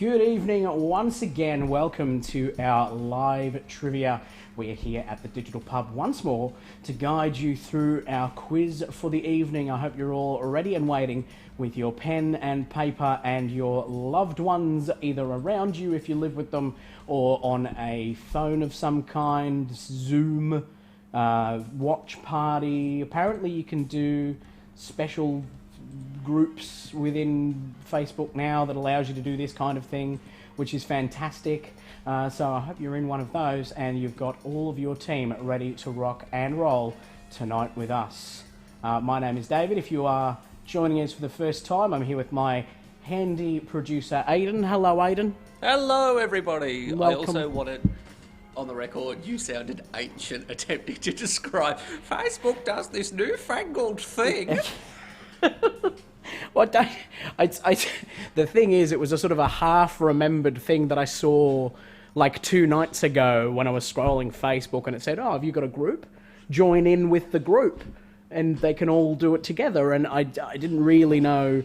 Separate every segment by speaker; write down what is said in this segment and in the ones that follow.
Speaker 1: Good evening once again. Welcome to our live trivia. We are here at the Digital Pub once more to guide you through our quiz for the evening. I hope you're all ready and waiting with your pen and paper and your loved ones either around you if you live with them or on a phone of some kind, Zoom, watch party. Apparently you can do special groups within Facebook now that allows you to do this kind of thing, which is fantastic. So I hope you're in one of those and you've got all of your team ready to rock and roll tonight with us. My name is David. If you are joining us for the first time, I'm here with my handy producer, Aidan. Hello, Aidan.
Speaker 2: Hello, everybody.
Speaker 1: Welcome.
Speaker 2: I also wanted on the record, you sounded ancient attempting to describe Facebook does this newfangled thing.
Speaker 1: Well, the thing is, it was a sort of a half-remembered thing that I saw like 2 nights ago when I was scrolling Facebook, and it said, "Oh, have you got a group? Join in with the group, and they can all do it together." And I didn't really know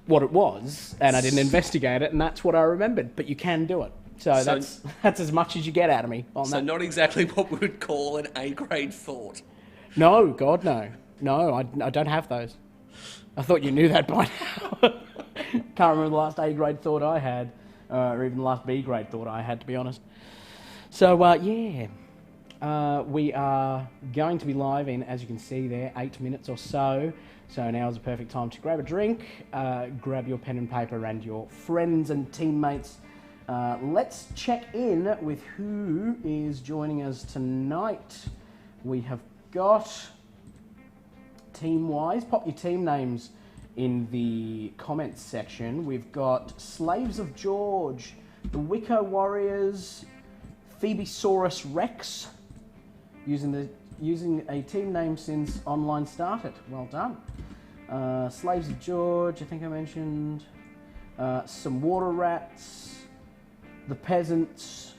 Speaker 1: what it was, and I didn't investigate it, and that's what I remembered. But you can do it, so that's as much as you get out of me on that.
Speaker 2: So not exactly what we would call an A-grade thought.
Speaker 1: No, God, no. No, I don't have those. I thought you knew that by now. Can't remember the last A-grade thought I had, or even the last B-grade thought I had, to be honest. So, we are going to be live in, as you can see there, 8 minutes or so. So now is the perfect time to grab a drink, grab your pen and paper and your friends and teammates. Let's check in with who is joining us tonight. We have got... team-wise, pop your team names in the comments section. We've got Slaves of George, the Wicker Warriors, Phoebesaurus Rex, using a team name since online started. Well done. Slaves of George, I think I mentioned. Some Water Rats, the Peasants,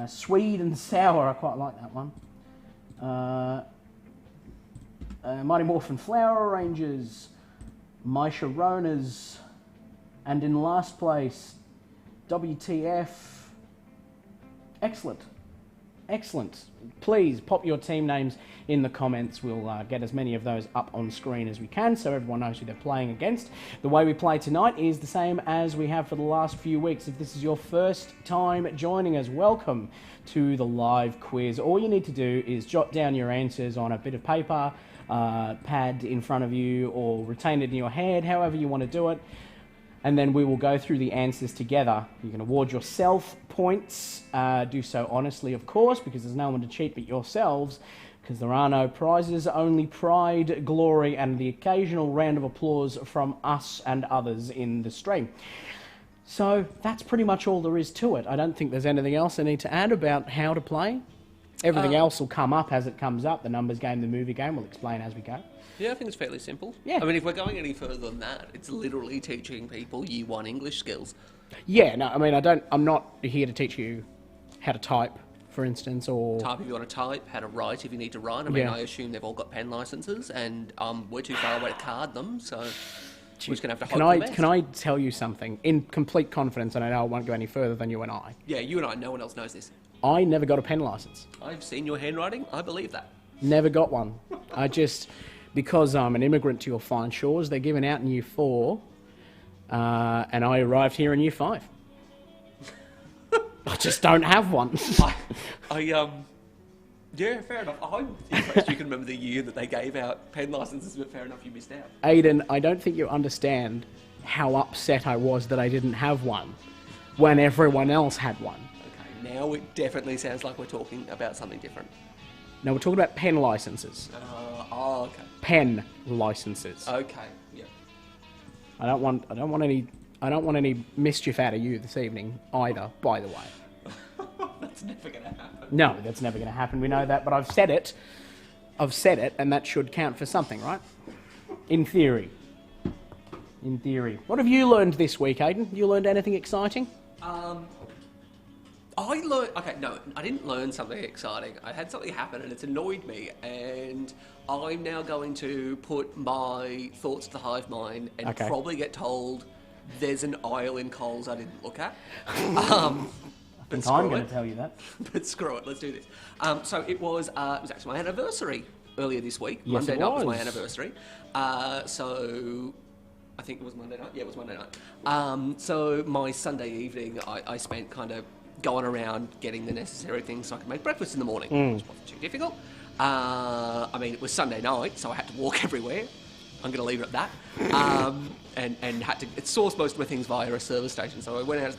Speaker 1: Sweet and Sour, I quite like that one. Mighty Morphin Flower Rangers, My Sharonas, and in last place, WTF. Excellent. Excellent. Please pop your team names in the comments. We'll get as many of those up on screen as we can so everyone knows who they're playing against. The way we play tonight is the same as we have for the last few weeks. If this is your first time joining us, welcome to the live quiz. All you need to do is jot down your answers on a bit of paper, pad in front of you, or retain it in your head, however you want to do it. And then we will go through the answers together. You can award yourself points. Do so honestly, of course, because there's no one to cheat but yourselves, because there are no prizes, only pride, glory, and the occasional round of applause from us and others in the stream. So that's pretty much all there is to it. I don't think there's anything else I need to add about how to play. Everything else will come up as it comes up. The numbers game, the movie game, we'll explain as we go.
Speaker 2: Yeah, I think it's fairly simple.
Speaker 1: Yeah.
Speaker 2: I mean, if we're going any further than that, it's literally teaching people Year 1 English skills.
Speaker 1: Yeah, no, I mean, I'm not here to teach you how to type, for instance, or...
Speaker 2: Type if you want to type, how to write if you need to write. I mean, I assume they've all got pen licenses, and we're too far away to card them, so... We're just going to have to hope for the best.
Speaker 1: Can I tell you something? In complete confidence, and I know I won't go any further than you and I.
Speaker 2: Yeah, you and I, no one else knows this.
Speaker 1: I never got a pen license.
Speaker 2: I've seen your handwriting, I believe that.
Speaker 1: Never got one. Because I'm an immigrant to your fine shores, they're given out in Year 4, and I arrived here in Year 5. I just don't have one.
Speaker 2: Yeah, fair enough. I'm impressed you can remember the year that they gave out pen licenses, but fair enough, you missed out.
Speaker 1: Aidan, I don't think you understand how upset I was that I didn't have one when everyone else had one.
Speaker 2: Okay, now it definitely sounds like we're talking about something different.
Speaker 1: No, we're talking about pen licenses.
Speaker 2: Okay.
Speaker 1: Pen licenses.
Speaker 2: Okay, yeah.
Speaker 1: I don't want any mischief out of you this evening either, by the way.
Speaker 2: That's never going to happen.
Speaker 1: No, that's never going to happen. We know that, but I've said it, and that should count for something, right? In theory. What have you learned this week, Aidan? You learned anything exciting?
Speaker 2: I didn't learn something exciting. I had something happen and it's annoyed me, and I'm now going to put my thoughts to the hive mind and probably get told There's an aisle in Coles I didn't look at.
Speaker 1: I'm going to tell you that.
Speaker 2: But screw it, let's do this. So it was actually my anniversary earlier this week.
Speaker 1: Yes,
Speaker 2: Monday
Speaker 1: it
Speaker 2: night was
Speaker 1: was
Speaker 2: my anniversary. So I think it was Monday night. Yeah, it was Monday night. So my Sunday evening, I spent kind of going around getting the necessary things so I could make breakfast in the morning, which wasn't too difficult. I mean, it was Sunday night, so I had to walk everywhere. I'm going to leave it at that. And had to source most of my things via a service station. So I went out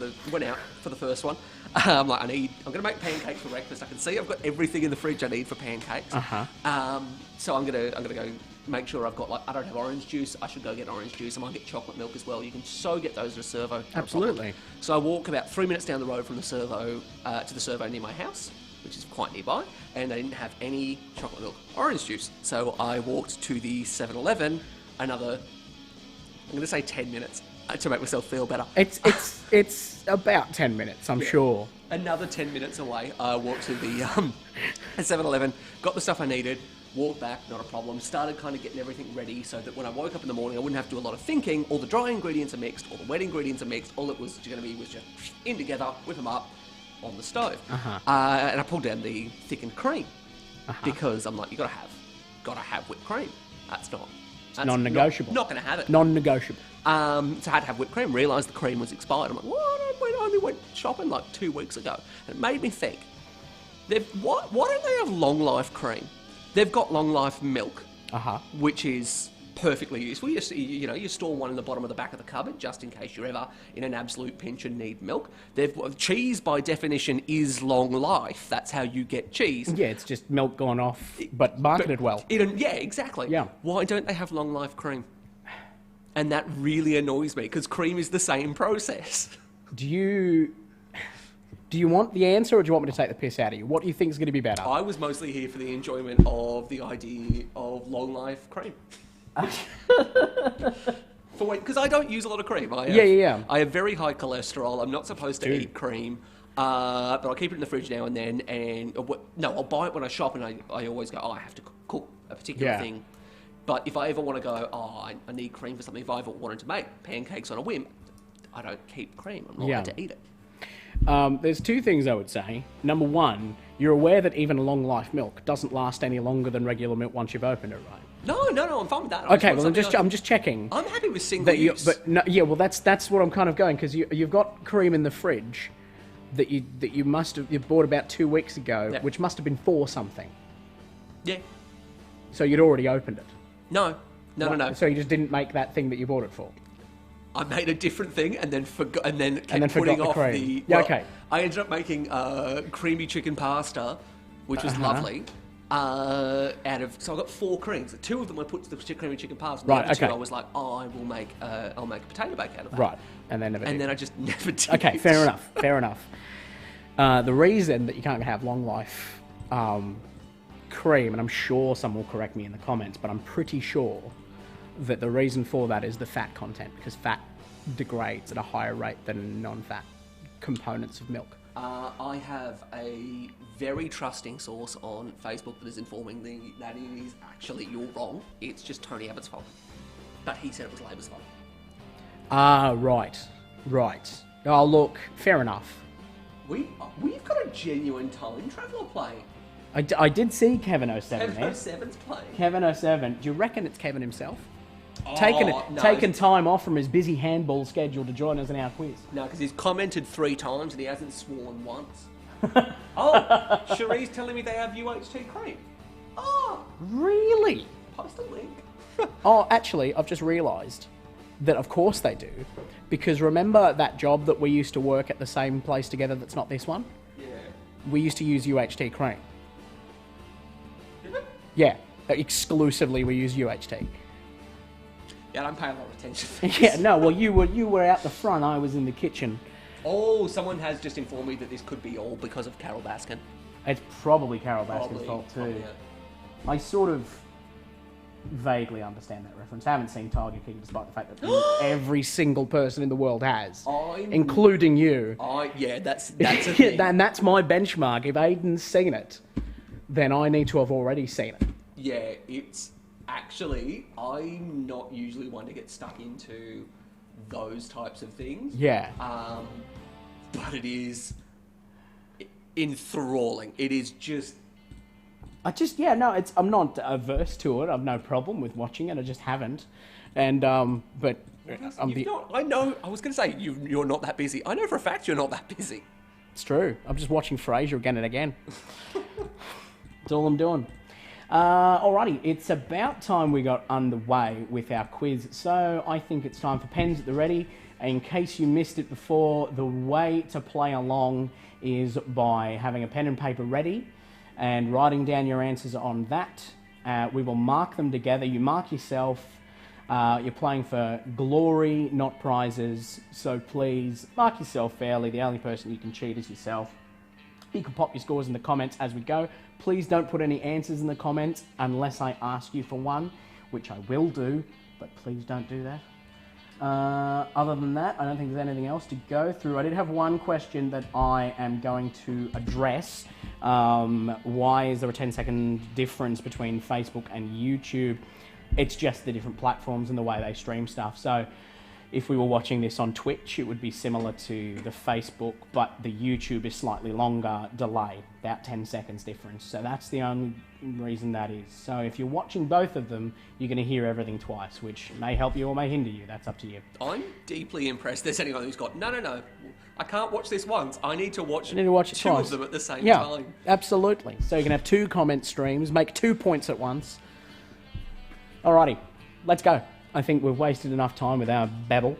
Speaker 2: for the first one. I'm like, I'm going to make pancakes for breakfast. I can see I've got everything in the fridge I need for pancakes. So I'm going to go make sure I've got, like, I don't have orange juice. I should go get orange juice. I might get chocolate milk as well. You can so get those at a servo.
Speaker 1: Absolutely.
Speaker 2: So I walk about 3 minutes down the road from the servo to the servo near my house, which is quite nearby, and they didn't have any chocolate milk or orange juice. So I walked to the 7-Eleven, another, I'm going to say 10 minutes to make myself feel better.
Speaker 1: It's about 10 minutes, I'm sure.
Speaker 2: Another 10 minutes away, I walked to the 7-Eleven, got the stuff I needed, walked back, not a problem, started kind of getting everything ready so that when I woke up in the morning, I wouldn't have to do a lot of thinking. All the dry ingredients are mixed, all the wet ingredients are mixed, all it was going to be was just in together, whip them up on the stove. And I pulled down the thickened cream because I'm like, you gotta have whipped cream. That's
Speaker 1: non-negotiable.
Speaker 2: Not going to have it.
Speaker 1: Non-negotiable.
Speaker 2: So I had to have whipped cream. Realised the cream was expired. I'm like, what? I only went shopping like 2 weeks ago. And it made me think, why don't they have long life cream? They've got long life milk, which is perfectly useful. You store one in the bottom of the back of the cupboard just in case you're ever in an absolute pinch and need milk. Cheese, by definition, is long life. That's how you get cheese.
Speaker 1: Yeah, it's just milk gone off, but marketed well.
Speaker 2: Yeah, exactly. Yeah. Why don't they have long life cream? And that really annoys me because cream is the same process.
Speaker 1: Do you want the answer, or do you want me to take the piss out of you? What do you think is going to be better?
Speaker 2: I was mostly here for the enjoyment of the idea of long life cream. Because I don't use a lot of cream. I have very high cholesterol. I'm not supposed to eat cream, but I'll keep it in the fridge now and then. I'll buy it when I shop, and I always go, I have to cook a particular thing. But if I ever want to go, I need cream for something. If I ever wanted to make pancakes on a whim, I don't keep cream. I'm not allowed to eat it.
Speaker 1: There's two things I would say. Number one, you're aware that even long life milk doesn't last any longer than regular milk once you've opened it, right?
Speaker 2: No, I'm fine with that.
Speaker 1: Okay, well, I'm just checking.
Speaker 2: I'm happy with single use.
Speaker 1: But no, yeah, well, that's what I'm kind of going, because you've got cream in the fridge that you must have you bought about 2 weeks ago, which must have been for something.
Speaker 2: Yeah.
Speaker 1: So you'd already opened it.
Speaker 2: No.
Speaker 1: So you just didn't make that thing that you bought it for.
Speaker 2: I made a different thing and then forgot, and then
Speaker 1: kept putting off
Speaker 2: the.
Speaker 1: Yeah, okay.
Speaker 2: I ended up making creamy chicken pasta, which was lovely. So I got 4 creams. 2 of them I put to the creamy chicken pasta. And the other 2 I was like, I'll make a potato bake out of that.
Speaker 1: Right, and then
Speaker 2: I just never did.
Speaker 1: Okay, fair enough. The reason that you can't have long life cream, and I'm sure someone will correct me in the comments, but I'm pretty sure that the reason for that is the fat content, because fat degrades at a higher rate than non-fat components of milk.
Speaker 2: I have a very trusting source on Facebook that is informing me that it is actually, you're wrong, it's just Tony Abbott's fault. But he said it was Labor's fault.
Speaker 1: Right. Oh, look, fair enough.
Speaker 2: We've got a genuine time traveller playing.
Speaker 1: I did see Kevin 07 there.
Speaker 2: Kevin 07's playing.
Speaker 1: Kevin 07. Do you reckon it's Kevin himself?
Speaker 2: No.
Speaker 1: Taking time off from his busy handball schedule to join us in our quiz.
Speaker 2: No, because he's commented 3 times and he hasn't sworn once. Oh, Cherie's telling me they have UHT cream. Oh,
Speaker 1: really?
Speaker 2: Post a link.
Speaker 1: Oh, actually, I've just realised that of course they do. Because remember that job that we used to work at the same place together that's not this one?
Speaker 2: Yeah.
Speaker 1: We used to use UHT cream.
Speaker 2: Did it?
Speaker 1: Yeah, exclusively we use UHT.
Speaker 2: Yeah, I don't pay a lot of attention to this.
Speaker 1: Yeah, no, well, you were out the front, I was in the kitchen.
Speaker 2: Oh, someone has just informed me that this could be all because of Carol Baskin.
Speaker 1: It's probably Carol Baskin's fault too.
Speaker 2: Probably, yeah.
Speaker 1: I sort of vaguely understand that reference. I haven't seen Tiger King, despite the fact that every single person in the world has, including you.
Speaker 2: Yeah, that's a thing.
Speaker 1: And that's my benchmark. If Aiden's seen it, then I need to have already seen it.
Speaker 2: Yeah, it's... Actually, I'm not usually one to get stuck into those types of things.
Speaker 1: Yeah.
Speaker 2: But it is enthralling. It is just...
Speaker 1: I'm not averse to it. I've no problem with watching it. I just haven't. And, but...
Speaker 2: I know, I was going to say, you're not that busy. I know for a fact you're not that busy.
Speaker 1: It's true. I'm just watching Frasier again and again. That's all I'm doing. Alrighty, it's about time we got underway with our quiz. So I think it's time for pens at the ready. In case you missed it before, the way to play along is by having a pen and paper ready and writing down your answers on that. We will mark them together. You mark yourself. You're playing for glory, not prizes, so please mark yourself fairly. The only person you can cheat is yourself. You can pop your scores in the comments as we go. Please don't put any answers in the comments unless I ask you for one, which I will do, but please don't do that. Other than that, I don't think there's anything else to go through. I did have one question that I am going to address. Why is there a 10-second difference between Facebook and YouTube? It's just the different platforms and the way they stream stuff. So if we were watching this on Twitch, it would be similar to the Facebook, but the YouTube is slightly longer delay, about 10 seconds difference. So that's the only reason that is. So if you're watching both of them, you're going to hear everything twice, which may help you or may hinder you. That's up to you.
Speaker 2: I'm deeply impressed there's anyone who's got, no, I can't watch this once. I need to watch,
Speaker 1: two
Speaker 2: twice. Of them at the same time.
Speaker 1: Yeah, absolutely. So you can have 2 comment streams, make 2 points at once. Alrighty, let's go. I think we've wasted enough time with our babble.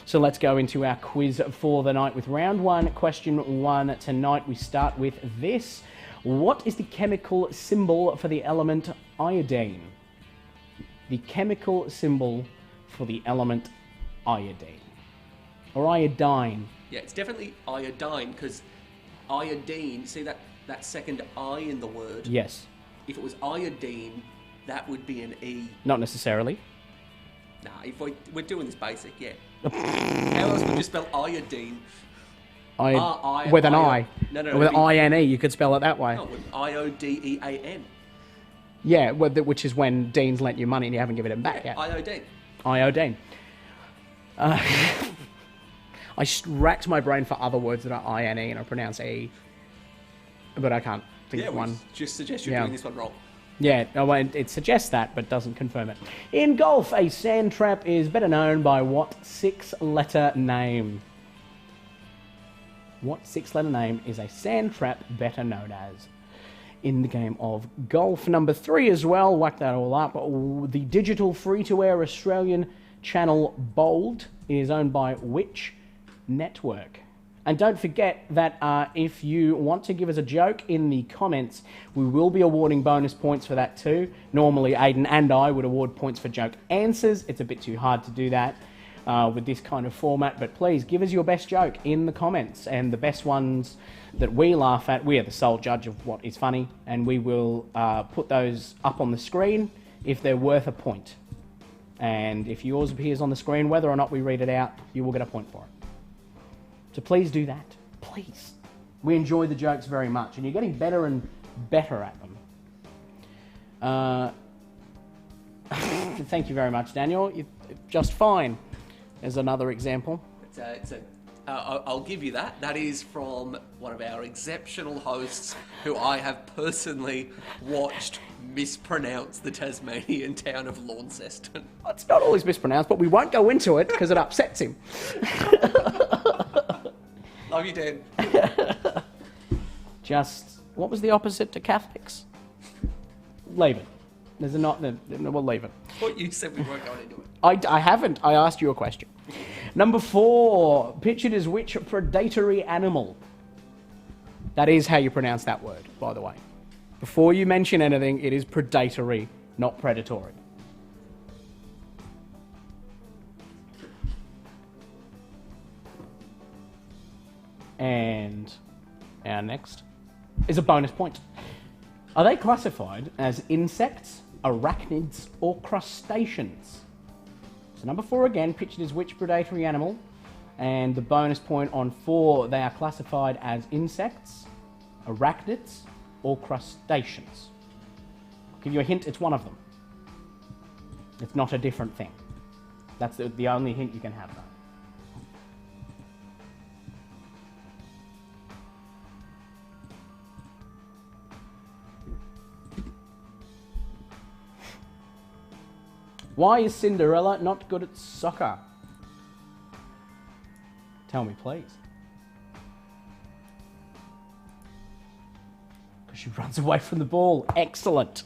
Speaker 1: So let's go into our quiz for the night with round 1, question 1. Tonight we start with this. What is the chemical symbol for the element iodine? The chemical symbol for the element iodine. Or iodine.
Speaker 2: Yeah, it's definitely iodine, because iodine, see that second I in the word?
Speaker 1: Yes.
Speaker 2: If it was iodine, that would be an E.
Speaker 1: Not necessarily.
Speaker 2: Nah, if we're doing this basic, yeah. How else would you spell iodine?
Speaker 1: With an I.
Speaker 2: No.
Speaker 1: With I-N-E, you could spell it that way.
Speaker 2: No, with I-O-D-E-A-N.
Speaker 1: Yeah, which is when Dean's lent you money and you haven't given it back yet.
Speaker 2: Iodine.
Speaker 1: Iodine. I racked my brain for other words that are I-N-E and I pronounce E. But I can't think of one.
Speaker 2: Just suggest you're doing this one wrong.
Speaker 1: Yeah, it suggests that, but doesn't confirm it. In golf, a sand trap is better known by what 6-letter name? What 6-letter name is a sand trap better known as in the game of golf? Number 3 as well, whack that all up. The digital free-to-air Australian channel Bold is owned by which network? And don't forget that if you want to give us a joke in the comments, we will be awarding bonus points for that too. Normally, Aiden and I would award points for joke answers. It's a bit too hard to do that with this kind of format, but please give us your best joke in the comments. And the best ones that we laugh at, we are the sole judge of what is funny, and we will put those up on the screen if they're worth a point. And if yours appears on the screen, whether or not we read it out, you will get a point for it. So please do that. Please. We enjoy the jokes very much, and you're getting better and better at them. Thank you very much, Daniel. You're just fine. There's another example.
Speaker 2: I'll give you that. That is from one of our exceptional hosts who I have personally watched mispronounce the Tasmanian town of Launceston.
Speaker 1: It's not always mispronounced, but we won't go into it because it upsets him.
Speaker 2: Love you, Dan.
Speaker 1: Just, what was the opposite to Catholics? Leave it. We'll leave it.
Speaker 2: I thought you said we weren't going into it.
Speaker 1: I haven't. I asked you a question. Number 4, pictured as which predatory animal? That is how you pronounce that word, by the way. Before you mention anything, it is predatory, not predatory. And our next is a bonus point. Are they classified as insects, arachnids, or crustaceans? So number 4 again, pictured as which predatory animal? And the bonus point on 4, they are classified as insects, arachnids, or crustaceans. I'll give you a hint, it's one of them. It's not a different thing. That's the only hint you can have, though. Why is Cinderella not good at soccer? Tell me, please. Because she runs away from the ball. Excellent.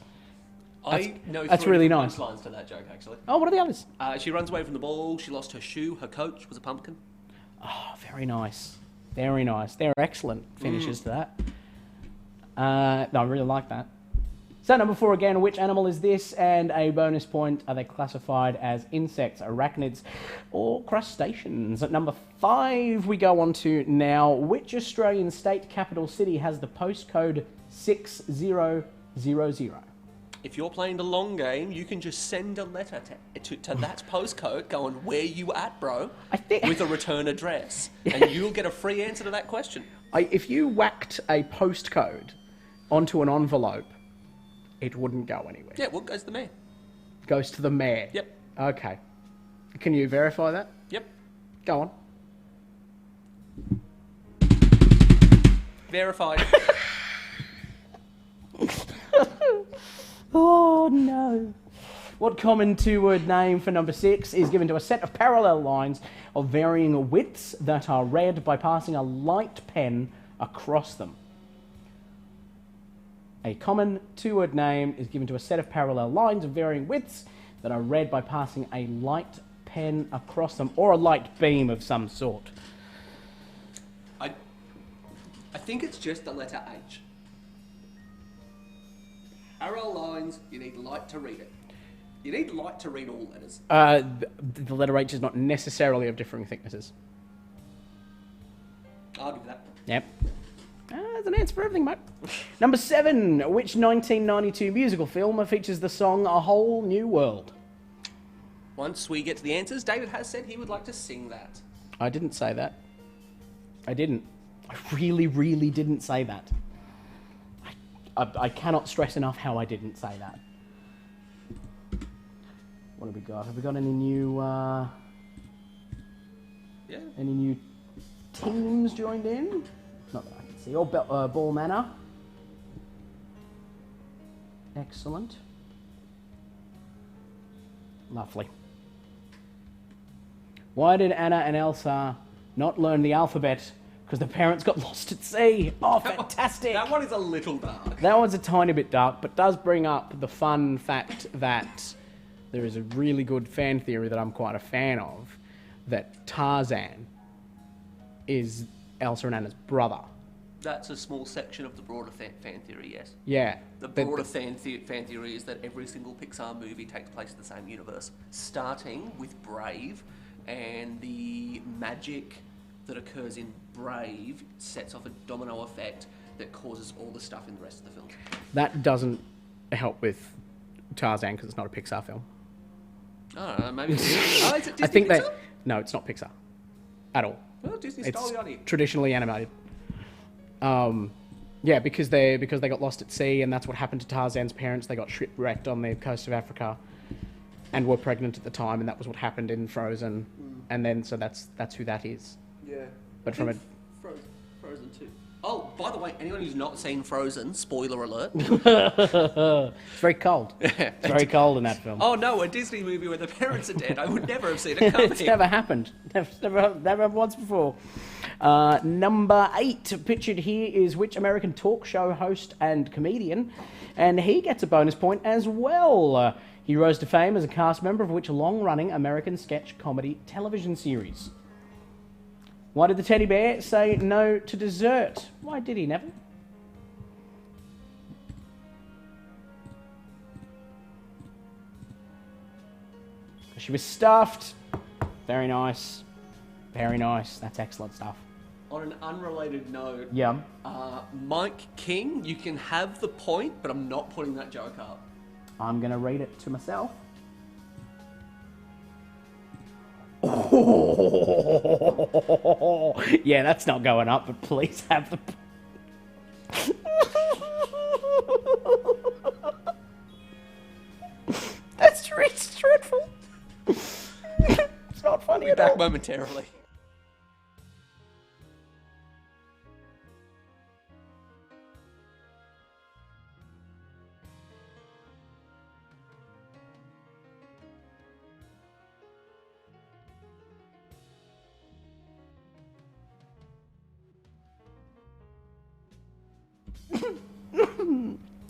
Speaker 2: I know
Speaker 1: that's
Speaker 2: three
Speaker 1: really
Speaker 2: different
Speaker 1: nice.
Speaker 2: lines to that joke, actually.
Speaker 1: Oh, what are the others?
Speaker 2: She runs away from the ball. She lost her shoe. Her coach was a pumpkin.
Speaker 1: Oh, very nice. Very nice. They're excellent finishes to that. No, I really like that. So number 4 again, which animal is this? And a bonus point, are they classified as insects, arachnids, or crustaceans? At number 5 we go on to now. Which Australian state capital city has the postcode 6000?
Speaker 2: If you're playing the long game, you can just send a letter to that postcode going, where you at, bro? With a return address. And you'll get a free answer to that question.
Speaker 1: If you whacked a postcode onto an envelope, it wouldn't go anywhere.
Speaker 2: Yeah, well, it goes to the mayor.
Speaker 1: Goes to the mayor?
Speaker 2: Yep.
Speaker 1: Okay. Can you verify that?
Speaker 2: Yep.
Speaker 1: Go on.
Speaker 2: Verified.
Speaker 1: Oh, no. What common two-word name for number 6 is given to a set of parallel lines of varying widths that are read by passing a light pen across them? A common two-word name is given to a set of parallel lines of varying widths that are read by passing a light pen across them, or a light beam of some sort.
Speaker 2: I think it's just the letter H. Parallel lines, you need light to read it. You need light to read all letters.
Speaker 1: The letter H is not necessarily of differing thicknesses.
Speaker 2: I'll give that.
Speaker 1: Yep. There's an answer for everything, mate. Number 7. Which 1992 musical film features the song A Whole New World?
Speaker 2: Once we get to the answers, David has said he would like to sing that.
Speaker 1: I didn't say that. I didn't. I really, really didn't say that. I cannot stress enough how I didn't say that. What have we got? Have we got any new...
Speaker 2: Yeah.
Speaker 1: Any new teams joined in? Not that I can see. Or Ball Manor. Excellent. Lovely. Why did Anna and Elsa not learn the alphabet? Because the parents got lost at sea. Oh, fantastic.
Speaker 2: That one is a little dark.
Speaker 1: That one's a tiny bit dark, but does bring up the fun fact that there is a really good fan theory that I'm quite a fan of, that Tarzan is Elsa and Anna's brother.
Speaker 2: That's a small section of the broader fan theory, yes.
Speaker 1: Yeah.
Speaker 2: The broader fan theory is that every single Pixar movie takes place in the same universe, starting with Brave, and the magic that occurs in Brave sets off a domino effect that causes all the stuff in the rest of the films.
Speaker 1: That doesn't help with Tarzan because it's not a Pixar film.
Speaker 2: I don't know, maybe it's... Oh, is it Disney
Speaker 1: I think
Speaker 2: Pixar?
Speaker 1: No, it's not Pixar. At all.
Speaker 2: Well, Disney
Speaker 1: It's
Speaker 2: stole the idea.
Speaker 1: traditionally animated. Yeah, because they got lost at sea, and that's what happened to Tarzan's parents. They got shipwrecked on the coast of Africa and were pregnant at the time, and that was what happened in Frozen. And then, so that's who that is.
Speaker 2: Yeah.
Speaker 1: But from a...
Speaker 2: Frozen 2. Oh, by the way, anyone who's not seen Frozen, spoiler alert.
Speaker 1: It's very cold. It's very cold in that film.
Speaker 2: Oh no, a Disney movie where the parents are dead. I would never have seen it coming.
Speaker 1: It's never happened. Never happened once before. Number 8 pictured here is which American talk show host and comedian, and he gets a bonus point as well. He rose to fame as a cast member of which long-running American sketch comedy television series? Why did the teddy bear say no to dessert? Why did he, Neville? She was stuffed. Very nice. Very nice. That's excellent stuff.
Speaker 2: On an unrelated note,
Speaker 1: Yeah.
Speaker 2: Mike King, you can have the point, but I'm not putting that joke up.
Speaker 1: I'm going to read it to myself. Oh, yeah, that's not going up, but please have the... That's dreadful. It's not funny
Speaker 2: We'll be
Speaker 1: at all.
Speaker 2: back momentarily.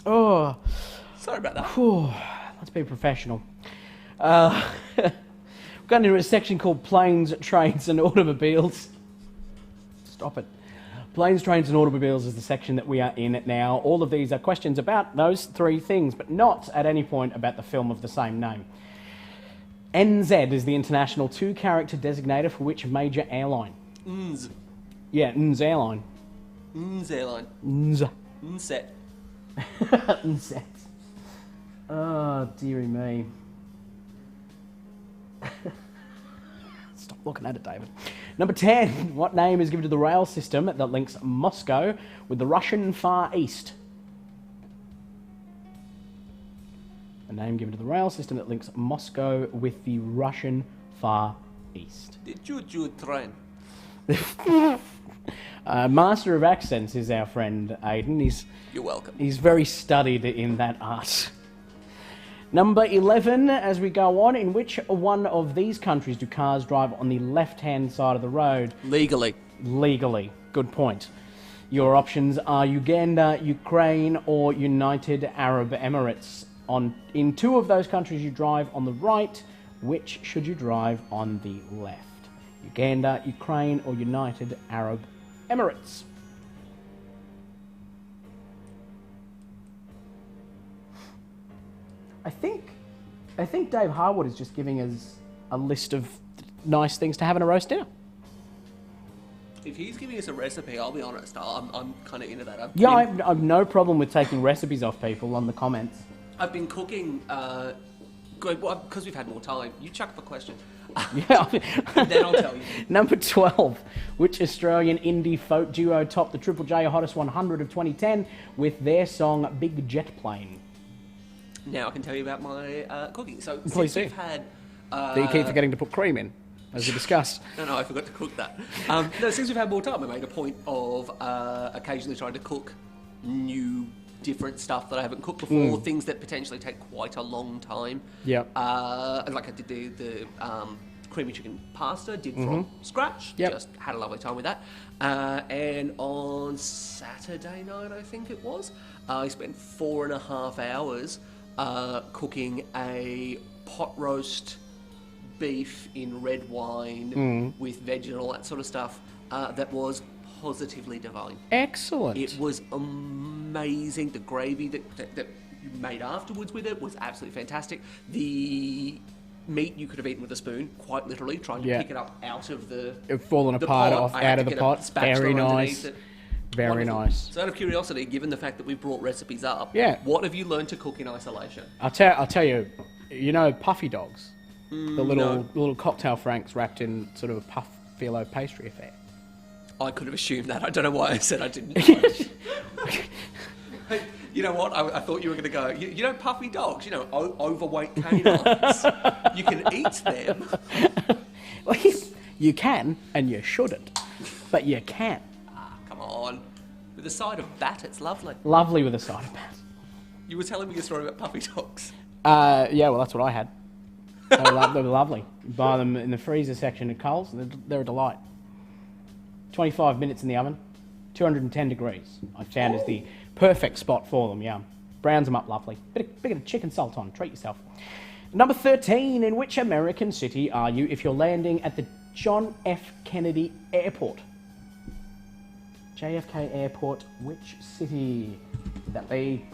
Speaker 1: Oh,
Speaker 2: Sorry about that.
Speaker 1: whew, let's be professional. We've got into a section called Planes, Trains and Automobiles. Stop it. Planes, Trains and Automobiles is the section that we are in now. All of these are questions about those three things, but not at any point about the film of the same name. NZ is the international two-character designator for which major airline?
Speaker 2: NZ.
Speaker 1: Yeah, NZ airline.
Speaker 2: NZ airline.
Speaker 1: NZ.
Speaker 2: NZ.
Speaker 1: NZ. Oh, dearie me. Stop looking at it, David. Number 10. What name is given to the rail system that links Moscow with the Russian Far East? A name given to the rail system that links Moscow with the Russian Far East.
Speaker 2: The choo-choo train.
Speaker 1: Master of accents is our friend Aidan.
Speaker 2: You're welcome.
Speaker 1: He's very studied in that art. Number 11, as we go on, in which one of these countries do cars drive on the left-hand side of the road?
Speaker 2: Legally.
Speaker 1: Legally. Good point. Your options are Uganda, Ukraine, or United Arab Emirates. In two of those countries you drive on the right. Which should you drive on the left? Uganda, Ukraine, or United Arab Emirates? I think Dave Harwood is just giving us a list of nice things to have in a roast dinner.
Speaker 2: If he's giving us a recipe, I'll be honest, I'm kind of into that.
Speaker 1: I've no problem with taking recipes off people on the comments.
Speaker 2: I've been cooking, because we've had more time. You chuck the question.
Speaker 1: Yeah.
Speaker 2: Then I'll tell you.
Speaker 1: Number 12. Which Australian indie folk duo topped the Triple J Hottest 100 of 2010 with their song Big Jet Plane?
Speaker 2: Now I can tell you about my cooking. So
Speaker 1: Please
Speaker 2: since
Speaker 1: do.
Speaker 2: we've had...
Speaker 1: Do you keep forgetting to put cream in, as we discussed?
Speaker 2: No, I forgot to cook that. No, since we've had more time, I made a point of occasionally trying to cook new, different stuff that I haven't cooked before, things that potentially take quite a long time.
Speaker 1: Yep.
Speaker 2: Like I did the creamy chicken pasta, did from scratch.
Speaker 1: Yep.
Speaker 2: Just had a lovely time with that. And on Saturday night, I think it was, I spent 4.5 hours cooking a pot roast beef in red wine with veg and all that sort of stuff that was positively divine.
Speaker 1: Excellent.
Speaker 2: It was amazing. The gravy that you made afterwards with it was absolutely fantastic. The meat you could have eaten with a spoon, quite literally, trying to pick it up out of the
Speaker 1: fallen apart out of the pot. Very nice. Very
Speaker 2: Wonderful.
Speaker 1: Nice.
Speaker 2: So out of curiosity, given the fact that we've brought recipes up,
Speaker 1: Yeah.
Speaker 2: what have you learned to cook in isolation?
Speaker 1: I'll tell you, you know puffy dogs? The little cocktail franks wrapped in sort of a puff phyllo pastry affair.
Speaker 2: I could have assumed that. I don't know why I said I didn't. You know what? I thought you were going to go, you know puffy dogs, overweight canines. You can eat them.
Speaker 1: Well, you can, and you shouldn't, but you can.
Speaker 2: Come on. With a side of bat, it's lovely.
Speaker 1: Lovely with a side of bat.
Speaker 2: You were telling me a story about puffy dogs.
Speaker 1: Yeah, well, that's what I had. They were lovely. You buy them in the freezer section at Coles. They're a delight. 25 minutes in the oven, 210 degrees. I found is the perfect spot for them. Yeah, browns them up lovely. Bit of chicken salt on. Treat yourself. Number 13. In which American city are you if you're landing at the John F. Kennedy Airport? JFK Airport. Which city would that be?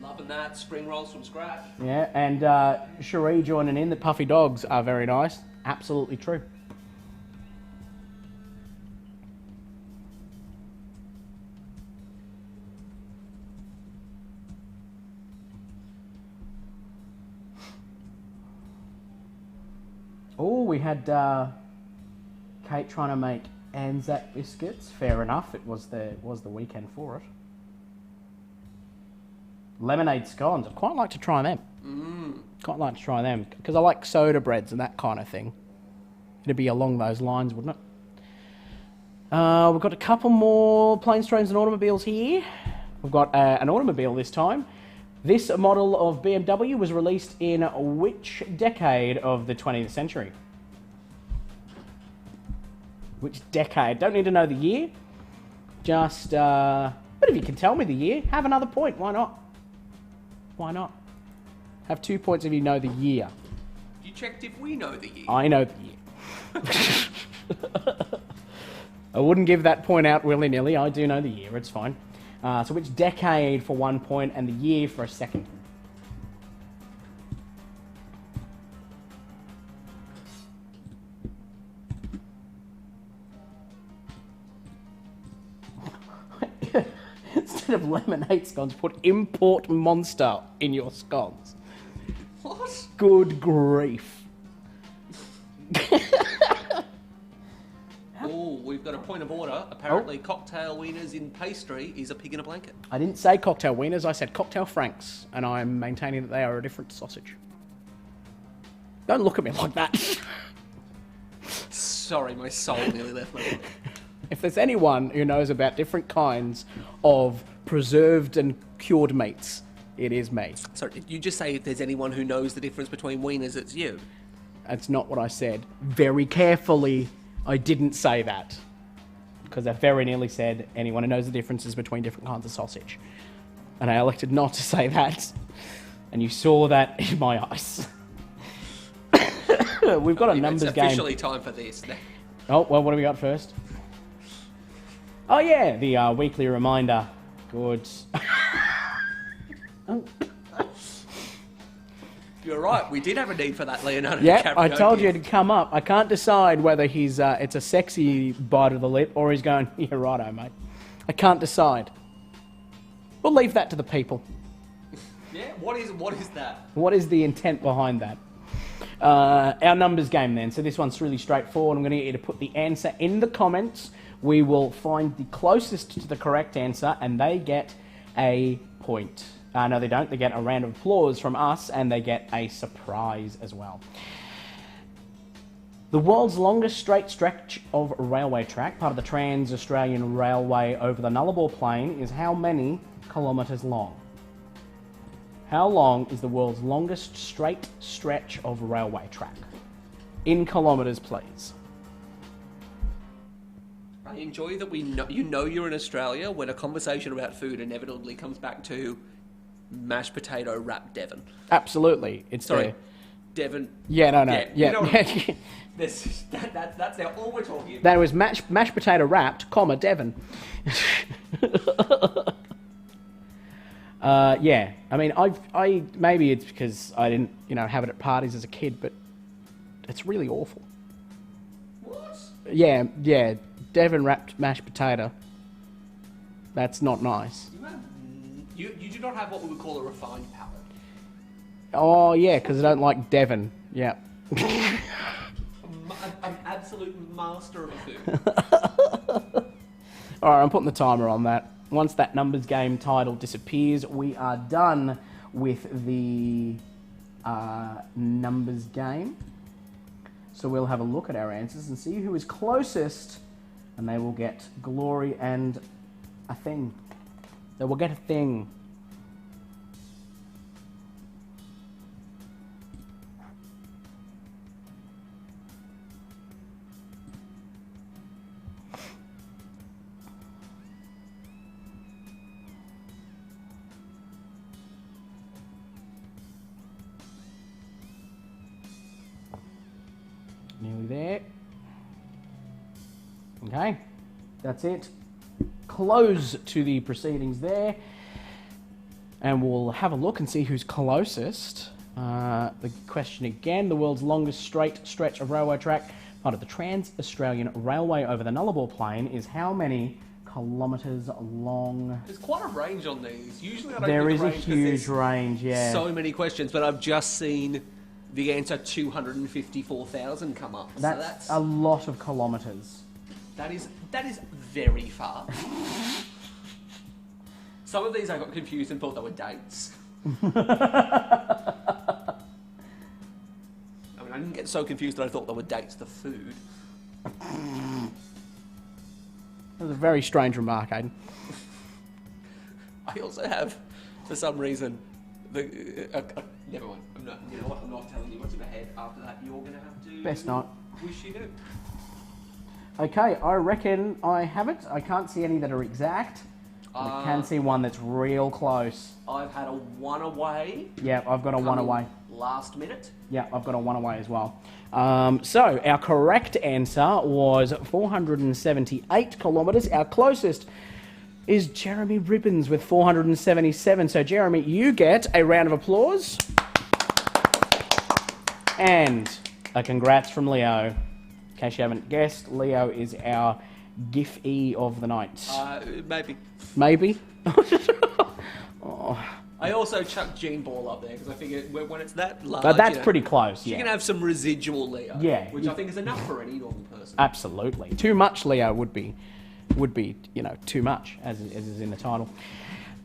Speaker 2: Loving that. Spring rolls from scratch.
Speaker 1: Yeah, and Cherie joining in. The puffy dogs are very nice. Absolutely true. Oh, we had Kate trying to make Anzac biscuits. Fair enough. It was the weekend for it. Lemonade scones. I'd quite like to try them. Quite like to try them because I like soda breads and that kind of thing. It'd be along those lines, wouldn't it? We've got a couple more planes, trains, and automobiles here. We've got an automobile this time. This model of BMW was released in which decade of the 20th century? Which decade? Don't need to know the year. Just a But if you can tell me the year, have another point. Why not? Why not? Have 2 points if you know the year.
Speaker 2: You checked if we know the year.
Speaker 1: I know the year. I wouldn't give that point out willy-nilly. I do know the year. It's fine. So which decade for 1 point and the year for a second? Instead of lemonade scones, put import monster in your scones.
Speaker 2: What?
Speaker 1: Good grief.
Speaker 2: Oh, we've got a point of order. Apparently, cocktail wieners in pastry is a pig in a blanket.
Speaker 1: I didn't say cocktail wieners, I said cocktail franks, and I'm maintaining that they are a different sausage. Don't look at me like that.
Speaker 2: Sorry, my soul nearly left my body.
Speaker 1: If there's anyone who knows about different kinds of preserved and cured meats, it is me.
Speaker 2: Sorry, did you just say if there's anyone who knows the difference between wieners, it's you?
Speaker 1: That's not what I said. Very carefully, I didn't say that. Because I very nearly said anyone who knows the differences between different kinds of sausage. And I elected not to say that. And you saw that in my eyes. We've got a numbers game.
Speaker 2: It's officially time for this.
Speaker 1: Oh, well, what do we got first? Oh, yeah, the weekly reminder. Good. Oh.
Speaker 2: You're right, we did have a need for that Leonardo DiCaprio.
Speaker 1: Yeah, I told you it'd come up. I can't decide whether he's it's a sexy bite of the lip or he's going, yeah, righto, mate. I can't decide. We'll leave that to the people.
Speaker 2: Yeah, what is that?
Speaker 1: What is the intent behind that? Our numbers game then. So this one's really straightforward. I'm going to get you to put the answer in the comments. We will find the closest to the correct answer and they get a point. No, they don't. They get a round of applause from us and they get a surprise as well. The world's longest straight stretch of railway track, part of the Trans-Australian Railway over the Nullarbor Plain, is how many kilometres long? How long is the world's longest straight stretch of railway track? In kilometres, please.
Speaker 2: I enjoy that you know you're in Australia when a conversation about food inevitably comes back to mashed potato wrapped Devon.
Speaker 1: Absolutely. It's
Speaker 2: Devon.
Speaker 1: Yeah, no.
Speaker 2: Yeah.
Speaker 1: Yeah.
Speaker 2: You know, that's now all we're talking about.
Speaker 1: That was mashed potato wrapped, comma, Devon. Yeah. I mean, I maybe it's because I didn't, have it at parties as a kid, but it's really awful.
Speaker 2: What?
Speaker 1: Yeah. Devon wrapped mashed potato. That's not nice.
Speaker 2: You do not have what we would call a refined palate.
Speaker 1: Oh, yeah, because I don't like Devon. Yeah.
Speaker 2: An absolute master of food.
Speaker 1: All right, I'm putting the timer on that. Once that numbers game title disappears, we are done with the numbers game. So we'll have a look at our answers and see who is closest, and they will get glory and a thing. They will get a thing. Nearly there. Okay, that's it. Close to the proceedings there. And we'll have a look and see who's closest. The question again, the world's longest straight stretch of railway track, part of the Trans-Australian Railway over the Nullarbor Plain, is how many kilometres long?
Speaker 2: There's quite a range on these. Usually I don't
Speaker 1: There
Speaker 2: pick
Speaker 1: is a huge range, yeah.
Speaker 2: So many questions, but I've just seen the answer 254,000 come up.
Speaker 1: That's a lot of kilometres.
Speaker 2: That is very far. Some of these I got confused and thought they were dates. I mean, I didn't get so confused that I thought they were dates to food.
Speaker 1: That was a very strange remark, Aidan.
Speaker 2: I also have, for some reason, never mind. I'm not telling you what's in my head. After that, you're going to have to...
Speaker 1: Best not.
Speaker 2: Wish you knew.
Speaker 1: Okay, I reckon I have it. I can't see any that are exact. I can see one that's real close.
Speaker 2: I've had a one away.
Speaker 1: Yeah, I've got a one away.
Speaker 2: Last minute.
Speaker 1: Yeah, I've got a one away as well. So our correct answer was 478 kilometres. Our closest is Jeremy Ribbons with 477. So Jeremy, you get a round of applause. And a congrats from Leo. In case you haven't guessed, Leo is our Gif-E of the night.
Speaker 2: Maybe.
Speaker 1: Maybe? Oh.
Speaker 2: I also chucked Gene Ball up there because I figured when it's that large...
Speaker 1: But that's pretty close,
Speaker 2: You
Speaker 1: yeah.
Speaker 2: can have some residual Leo.
Speaker 1: Yeah.
Speaker 2: Which I think is enough for any normal person.
Speaker 1: Absolutely. Too much Leo would be, too much, as is in the title.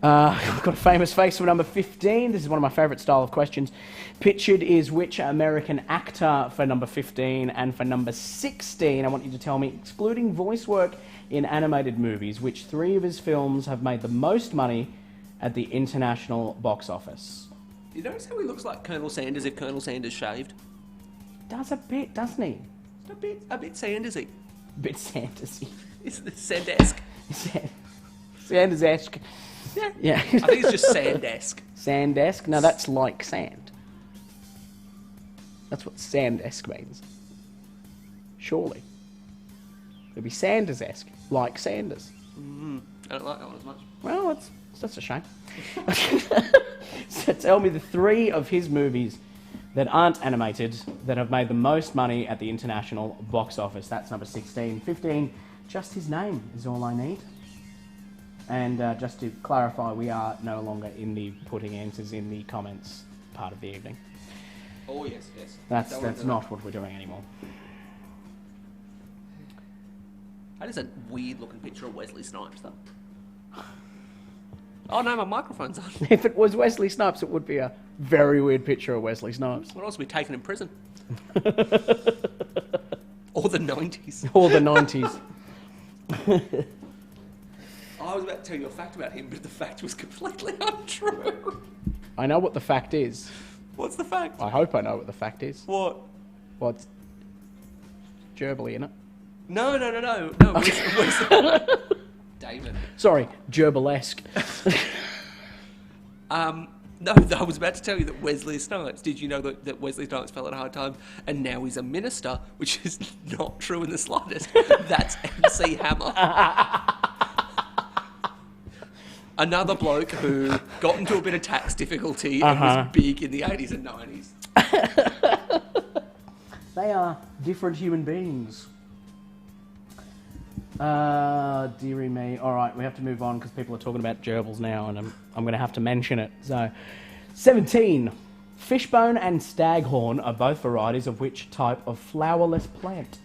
Speaker 1: I've got a famous face for number 15. This is one of my favourite style of questions. Pictured is which American actor for number 15, and for number 16, I want you to tell me, excluding voice work in animated movies, which 3 of his films have made the most money at the international box office.
Speaker 2: You notice how he looks like Colonel Sanders if Colonel Sanders shaved?
Speaker 1: Does a bit, doesn't he?
Speaker 2: A bit Sandersy.
Speaker 1: A bit Sandersy.
Speaker 2: It's the Sandesk.
Speaker 1: Sanders-esque. Yeah.
Speaker 2: I think it's just Sandesk.
Speaker 1: Sandesk? No, that's like sand. That's what Sandesk means. Surely. It'd be Sanders-esque, like Sanders.
Speaker 2: I don't like that one as much.
Speaker 1: Well, that's a shame. So tell me the 3 of his movies that aren't animated that have made the most money at the international box office. That's number 16. 15, just his name is all I need. And just to clarify, we are no longer in the putting answers in the comments part of the evening.
Speaker 2: Oh, yes.
Speaker 1: That's not what we're doing anymore.
Speaker 2: That is a weird-looking picture of Wesley Snipes, though. Oh, no, my microphone's on.
Speaker 1: If it was Wesley Snipes, it would be a very weird picture of Wesley Snipes.
Speaker 2: What else would be taken in prison? Or the 90s.
Speaker 1: Or the 90s.
Speaker 2: I was about to tell you a fact about him, but the fact was completely untrue.
Speaker 1: I know what the fact is.
Speaker 2: What's the fact?
Speaker 1: I hope I know what the fact is.
Speaker 2: What?
Speaker 1: What's gerbily in it?
Speaker 2: No.
Speaker 1: Okay.
Speaker 2: David.
Speaker 1: Sorry, gerbilesque.
Speaker 2: No, I was about to tell you that Wesley Snipes, did you know that Wesley Snipes fell at a hard time and now he's a minister, which is not true in the slightest. That's MC Hammer. Another bloke who got into a bit of tax difficulty and was big in the 80s and 90s.
Speaker 1: They are different human beings. Dearie me. All right, we have to move on because people are talking about gerbils now, and I'm going to have to mention it. So, 17. Fishbone and Staghorn are both varieties of which type of flowerless plant?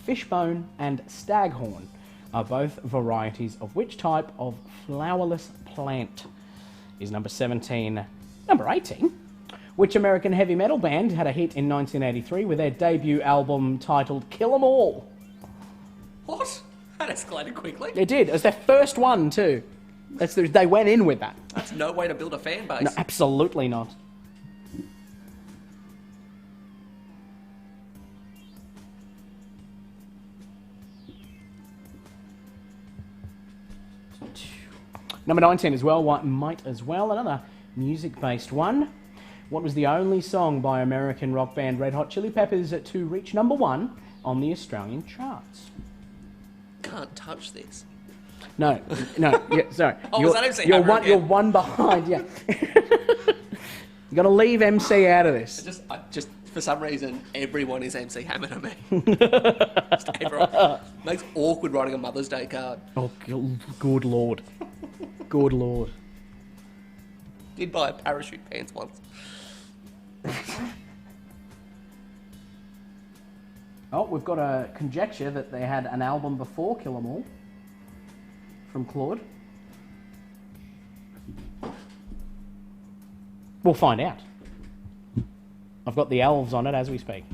Speaker 1: Fishbone and Staghorn are both varieties of which type of flowerless plant? Is number 17. Number 18. Which American heavy metal band had a hit in 1983 with their debut album titled Kill 'Em All?
Speaker 2: What? That escalated quickly.
Speaker 1: They did. It was their first one, too. They went in with that.
Speaker 2: That's no way to build a fan base.
Speaker 1: No, absolutely not. Number 19 as well, might as well. Another music-based one. What was the only song by American rock band Red Hot Chili Peppers to reach number 1 on the Australian charts?
Speaker 2: Can't touch this.
Speaker 1: No, yeah, sorry.
Speaker 2: Was that MC
Speaker 1: you're
Speaker 2: Hammer
Speaker 1: one,
Speaker 2: again?
Speaker 1: you're one behind, yeah. You got to leave MC out of this.
Speaker 2: Just for some reason, everyone is MC Hammer to me. Just everyone. Makes awkward writing a Mother's Day card.
Speaker 1: Oh, good lord. Good lord.
Speaker 2: Did buy a parachute pants once.
Speaker 1: Oh, we've got a conjecture that they had an album before Kill 'Em All from Claude. We'll find out. I've got the elves on it as we speak.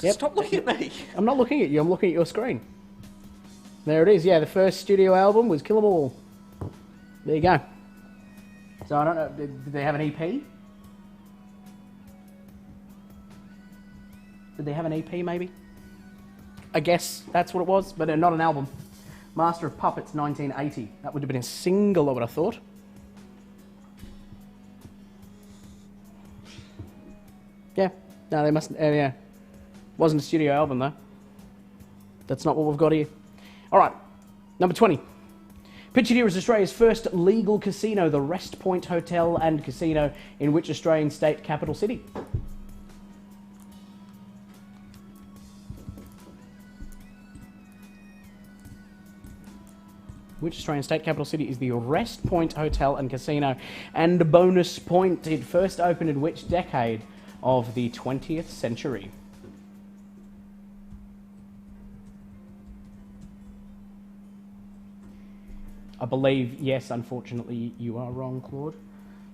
Speaker 1: Yep.
Speaker 2: Stop looking at me.
Speaker 1: I'm not looking at you, I'm looking at your screen. There it is, yeah, the first studio album was Kill 'Em All. There you go. So I don't know, did they have an EP? Did they have an EP maybe? I guess that's what it was, but not an album. Master of Puppets, 1980. That would have been a single, I would have thought. Yeah, no, they must, yeah. Wasn't a studio album though. That's not what we've got here. All right, number 20. Pictured here is Australia's first legal casino, the Wrest Point Hotel and Casino, in which Australian state capital city? Which Australian state capital city is the Wrest Point Hotel and Casino? And bonus point, it first opened in which decade of the 20th century? I believe, yes, unfortunately, you are wrong, Claude.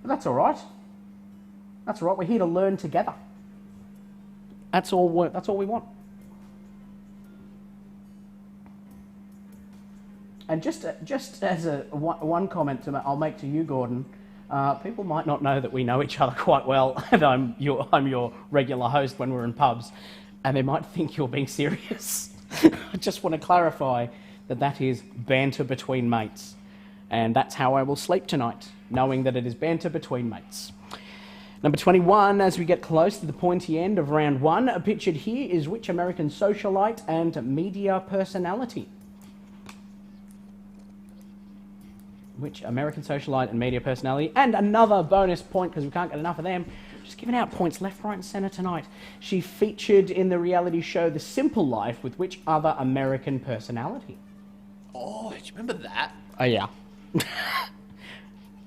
Speaker 1: But that's all right. That's all right. We're here to learn together. That's all we want. And just as one comment I'll make to you, Gordon, people might not know that we know each other quite well, and I'm your regular host when we're in pubs, and they might think you're being serious. I just want to clarify that is banter between mates. And that's how I will sleep tonight, knowing that it is banter between mates. Number 21, as we get close to the pointy end of round one, pictured here is which American socialite and media personality? Which American socialite and media personality? And another bonus point, because we can't get enough of them. Just giving out points left, right and centre tonight. She featured in the reality show The Simple Life with which other American personality?
Speaker 2: Oh, do you remember that?
Speaker 1: Oh, yeah.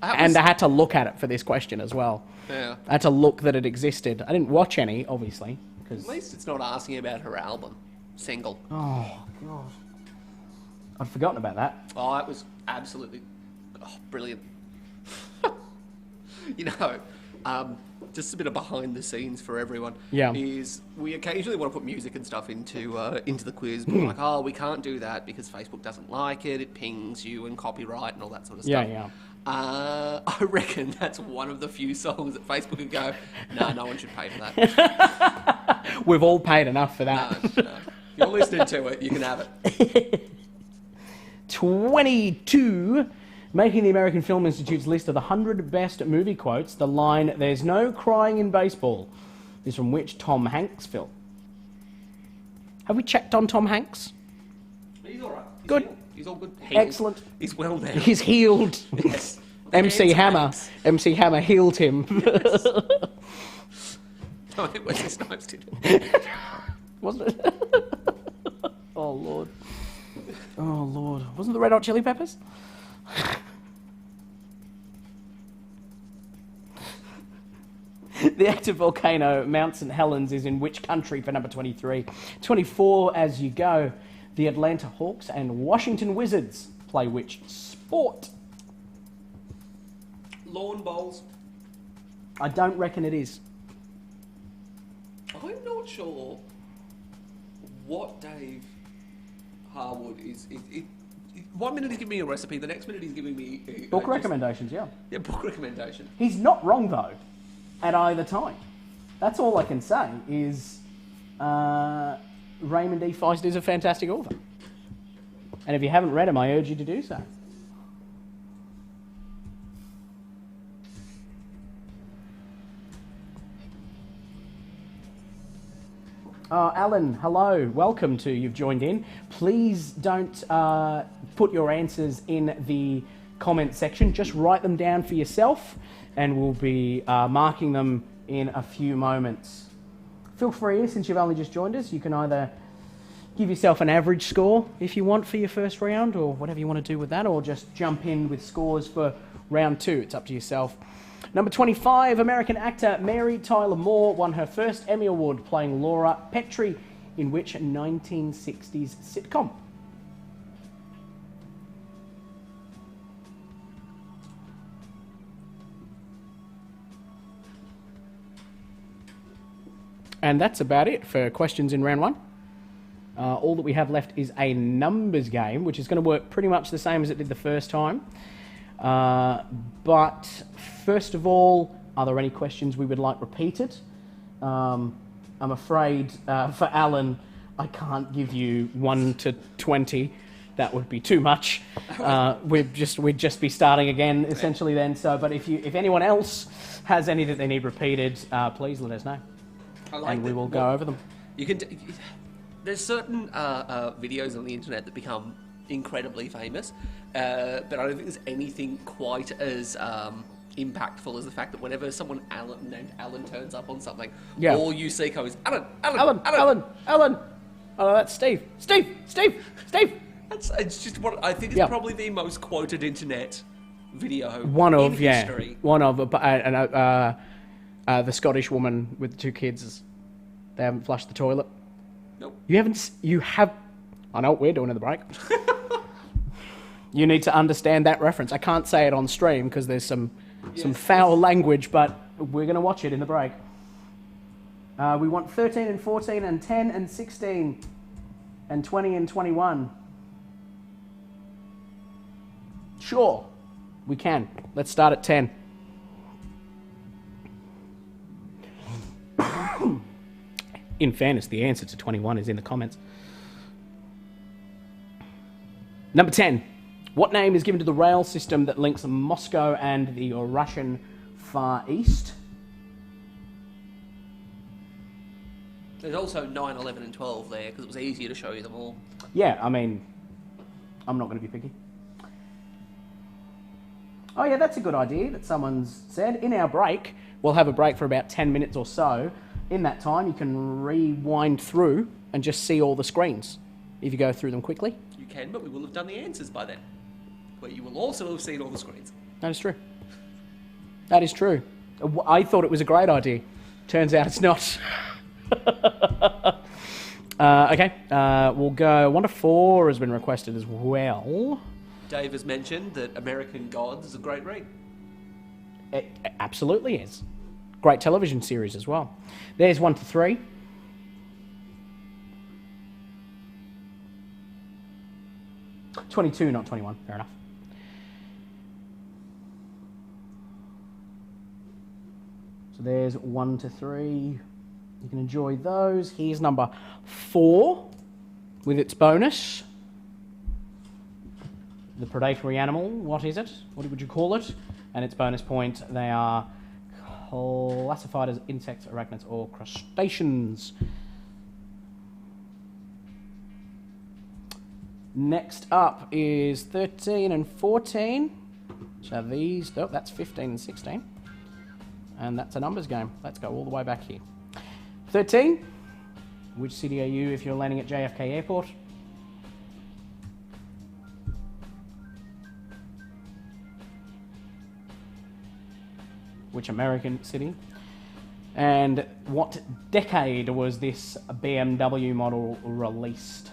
Speaker 1: And I had to look at it for this question as well.
Speaker 2: Yeah.
Speaker 1: I had to look that it existed. I didn't watch any, obviously.
Speaker 2: At least it's not asking about her album. Single.
Speaker 1: Oh, God. I'd forgotten about that.
Speaker 2: Oh, it was absolutely brilliant. You know, just a bit of behind the scenes for everyone.
Speaker 1: Yeah.
Speaker 2: Is we occasionally want to put music and stuff into the quiz, but we're like, oh, we can't do that because Facebook doesn't like it. It pings you and copyright and all that sort of stuff.
Speaker 1: Yeah.
Speaker 2: I reckon that's one of the few songs that Facebook could go, no one should pay for that.
Speaker 1: We've all paid enough for that.
Speaker 2: No. If you're listening to it, you can have it.
Speaker 1: 22. Making the American Film Institute's list of the 100 best movie quotes, the line, "There's no crying in baseball," is from which Tom Hanks film? Have we checked on Tom Hanks?
Speaker 2: He's all right.
Speaker 1: Good.
Speaker 2: He's all good.
Speaker 1: Excellent.
Speaker 2: He's well now.
Speaker 1: He's healed.
Speaker 2: Yes.
Speaker 1: MC Hammer healed him.
Speaker 2: Yes. I think Wesley Snipes did.
Speaker 1: Wasn't it? Oh, Lord. Oh, Lord. Wasn't it the Red Hot Chili Peppers? The active volcano Mount St. Helens is in which country for number 23? 24, as you go, the Atlanta Hawks and Washington Wizards play which sport?
Speaker 2: Lawn bowls.
Speaker 1: I don't reckon it is.
Speaker 2: I'm not sure what Dave Harwood is. One minute he's giving me a recipe, the next minute he's giving me...
Speaker 1: Book recommendations, yeah.
Speaker 2: Yeah, book recommendation.
Speaker 1: He's not wrong, though, at either time. That's all I can say is Raymond E. Feist is a fantastic author. And if you haven't read him, I urge you to do so. Alan, hello, welcome to You've Joined In. Please don't put your answers in the comment section. Just write them down for yourself and we'll be marking them in a few moments. Feel free, since you've only just joined us, you can either give yourself an average score if you want for your first round or whatever you want to do with that, or just jump in with scores for round two. It's up to yourself. Number 25, American actor Mary Tyler Moore won her first Emmy Award playing Laura Petrie in which 1960s sitcom? And that's about it for questions in round one. All that we have left is a numbers game, which is going to work pretty much the same as it did the first time. But first of all, are there any questions we would like repeated? I'm afraid for Alan, I can't give you 1 to 20. That would be too much. We'd just be starting again essentially then. So, but if anyone else has any that they need repeated, please let us know, and we will go over them.
Speaker 2: You can. There's certain videos on the internet that become incredibly famous, but I don't think there's anything quite as impactful as the fact that whenever someone named Alan turns up on something, all you see goes Alan.
Speaker 1: Oh, that's Steve.
Speaker 2: It's just what I think is probably the most quoted internet video in history.
Speaker 1: The Scottish woman with the 2 kids. They haven't flushed the toilet.
Speaker 2: Nope.
Speaker 1: You have. I know what we're doing in the break. You need to understand that reference. I can't say it on stream because there's some foul language, but we're going to watch it in the break. We want 13 and 14 and 10 and 16 and 20 and 21. Sure, we can. Let's start at 10. In fairness, the answer to 21 is in the comments. Number 10. What name is given to the rail system that links Moscow and the Russian Far East?
Speaker 2: There's also 9, 11 and 12 there, because it was easier to show you them all.
Speaker 1: Yeah, I mean, I'm not going to be picky. Oh yeah, that's a good idea that someone's said. In our break, we'll have a break for about 10 minutes or so. In that time, you can rewind through and just see all the screens if you go through them quickly.
Speaker 2: You can, but we will have done the answers by then, where you will also have seen all the screens.
Speaker 1: That is true. That is true. I thought it was a great idea. Turns out it's not. Okay, we'll go 1 to 4 has been requested as well.
Speaker 2: Dave has mentioned that American Gods is a great read.
Speaker 1: It absolutely is. Great television series as well. There's 1 to 3. $22, not 21. Fair enough. So there's 1 to 3. You can enjoy those. Here's number 4 with its bonus. The predatory animal. What is it? What would you call it? And its bonus point. They are classified as insects, arachnids, or crustaceans. Next up is 13 and 14. Which are these? Oh, that's 15 and 16. And that's a numbers game. Let's go all the way back here. 13. Which city are you if you're landing at JFK Airport? Which American city? And what decade was this BMW model released?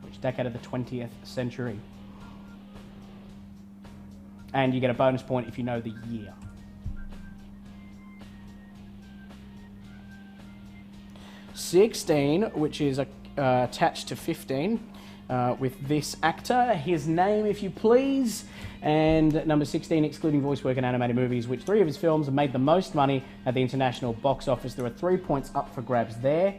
Speaker 1: Which decade of the 20th century? And you get a bonus point if you know the year. $16, which is attached to 15, with this actor. His name, if you please. And number 16, excluding voice work and animated movies, which 3 of his films have made the most money at the international box office. There are 3 points up for grabs there.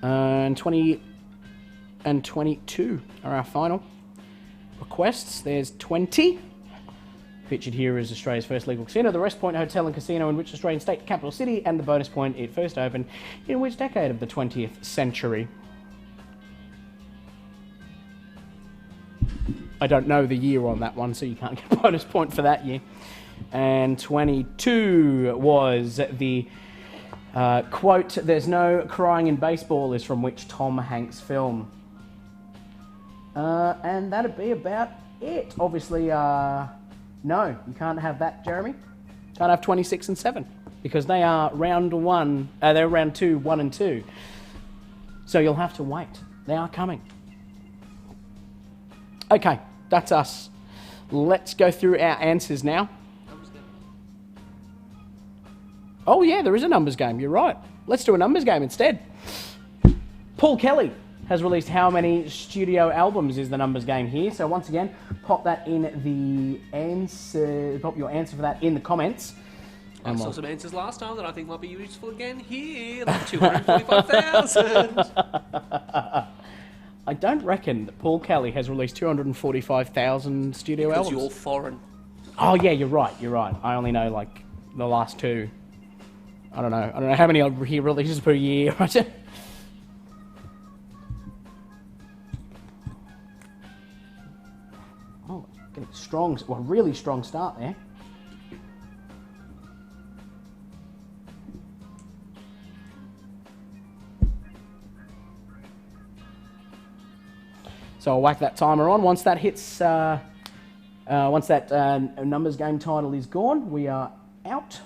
Speaker 1: And 20 and 22 are our final requests. There's 20. Pictured here is Australia's first legal casino, the Wrest Point Hotel and Casino in which Australian state capital city, and the bonus point, it first opened in which decade of the 20th century? I don't know the year on that one, so you can't get a bonus point for that year. And 22 was the quote, "There's no crying in baseball," is from which Tom Hanks film? And that'd be about it. Obviously, no, you can't have that, Jeremy. Can't have 26 and 7 because they are round 1. They're round 2, 1 and 2. So you'll have to wait. They are coming. Okay, that's us. Let's go through our answers now. Oh, yeah, there is a numbers game. You're right. Let's do a numbers game instead. Paul Kelly has released how many studio albums is the numbers game here. So once again, pop that in the answer. Pop your answer for that in the comments.
Speaker 2: I saw some answers last time that I think might be useful again here. Like 245,000.
Speaker 1: I don't reckon that Paul Kelly has released 245,000 studio albums.
Speaker 2: Because you're foreign.
Speaker 1: Oh yeah, you're right. I only know like the last two. I don't know how many he releases per year. Oh, getting strong. Well, really strong start there. So I'll whack that timer on. Once that hits, once that numbers game title is gone, we are out.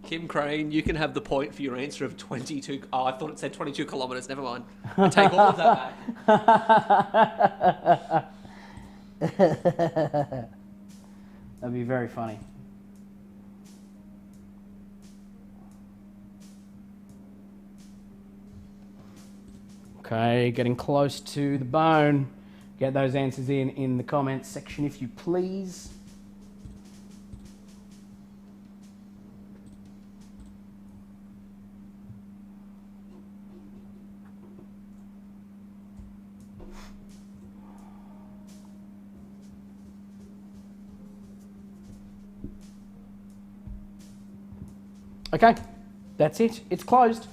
Speaker 2: Kim Crane, you can have the point for your answer of 22... Oh, I thought it said 22 kilometres. Never mind. I take all of that back.
Speaker 1: That'd be very funny. Okay, getting close to the bone. Get those answers in the comments section if you please. Okay, that's it. It's closed.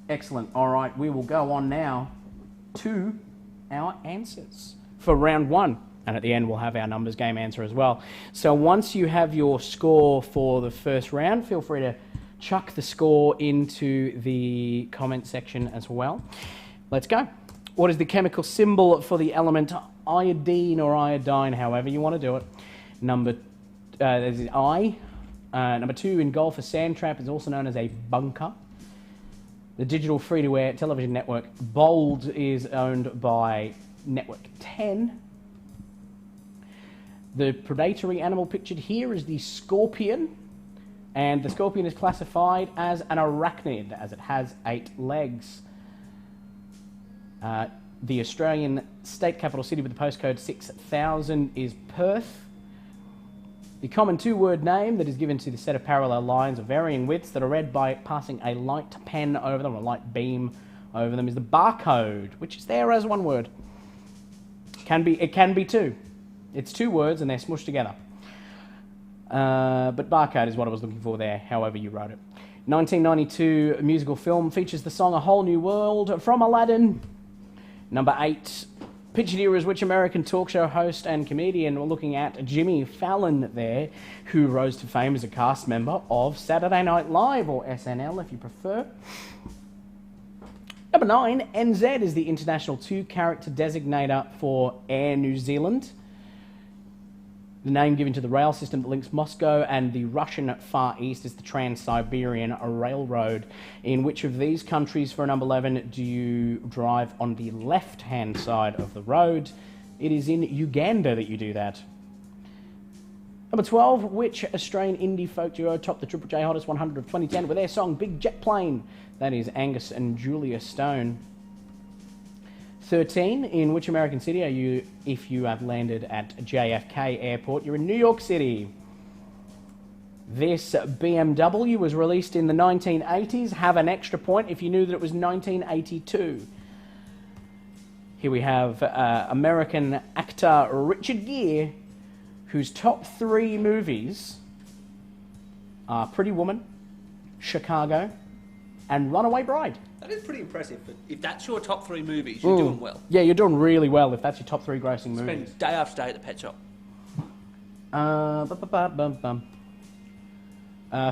Speaker 1: Excellent. All right, we will go on now to our answers for round one. And at the end, we'll have our numbers game answer as well. So once you have your score for the first round, feel free to chuck the score into the comment section as well. Let's go. What is the chemical symbol for the element iodine or iodine, however you want to do it? There's an I. Number 2 in golf, a sand trap is also known as a bunker. The digital free-to-air television network Bold is owned by Network 10. The predatory animal pictured here is the scorpion, and the scorpion is classified as an arachnid as it has 8 legs. The Australian state capital city with the postcode 6000 is Perth. The common 2-word name that is given to the set of parallel lines of varying widths that are read by passing a light pen over them, or a light beam over them, is the barcode, which is there as 1 word. It can be 2. It's 2 words and they're smushed together. But barcode is what I was looking for there, however you wrote it. 1992 musical film features the song A Whole New World from Aladdin. Number 8. Pictured here is which American talk show host and comedian? We're looking at Jimmy Fallon there, who rose to fame as a cast member of Saturday Night Live, or SNL if you prefer. Number 9, NZ is the international 2-character designator for Air New Zealand. The name given to the rail system that links Moscow and the Russian Far East is the Trans-Siberian Railroad. In which of these countries, for number 11, do you drive on the left-hand side of the road? It is in Uganda that you do that. Number 12, which Australian indie folk duo topped the Triple J Hottest 100 of 2010 with their song Big Jet Plane? That is Angus and Julia Stone. 13, in which American city are you if you have landed at JFK Airport? You're in New York City. This BMW was released in the 1980s. Have an extra point if you knew that it was 1982. Here we have American actor Richard Gere, whose top 3 movies are Pretty Woman, Chicago, and Runaway Bride.
Speaker 2: That is pretty impressive. But if that's your top 3 movies, you're doing well.
Speaker 1: Yeah, you're doing really well if that's your top 3 grossing movies.
Speaker 2: Spend day after day at the pet shop.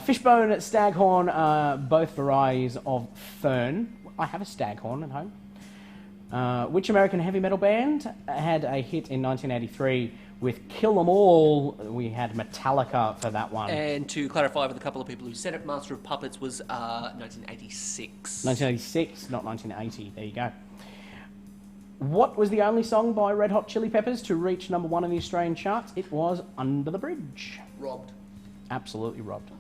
Speaker 1: Fishbone and Staghorn are both varieties of fern. I have a staghorn at home. Which American heavy metal band had a hit in 1983 with Kill 'Em All? We had Metallica for that one.
Speaker 2: And to clarify with a couple of people who said it, Master of Puppets was 1986.
Speaker 1: 1986, not 1980. There you go. What was the only song by Red Hot Chili Peppers to reach number 1 in the Australian charts? It was Under the Bridge.
Speaker 2: Robbed.
Speaker 1: Absolutely robbed.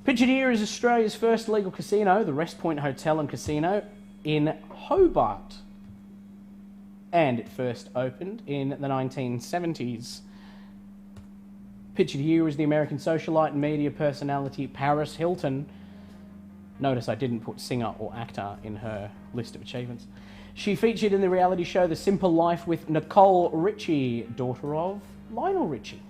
Speaker 1: Pictured here is Australia's first legal casino, the Wrest Point Hotel and Casino in Hobart. And it first opened in the 1970s. Pictured here is the American socialite and media personality Paris Hilton. Notice I didn't put singer or actor in her list of achievements. She featured in the reality show The Simple Life with Nicole Richie, daughter of Lionel Richie.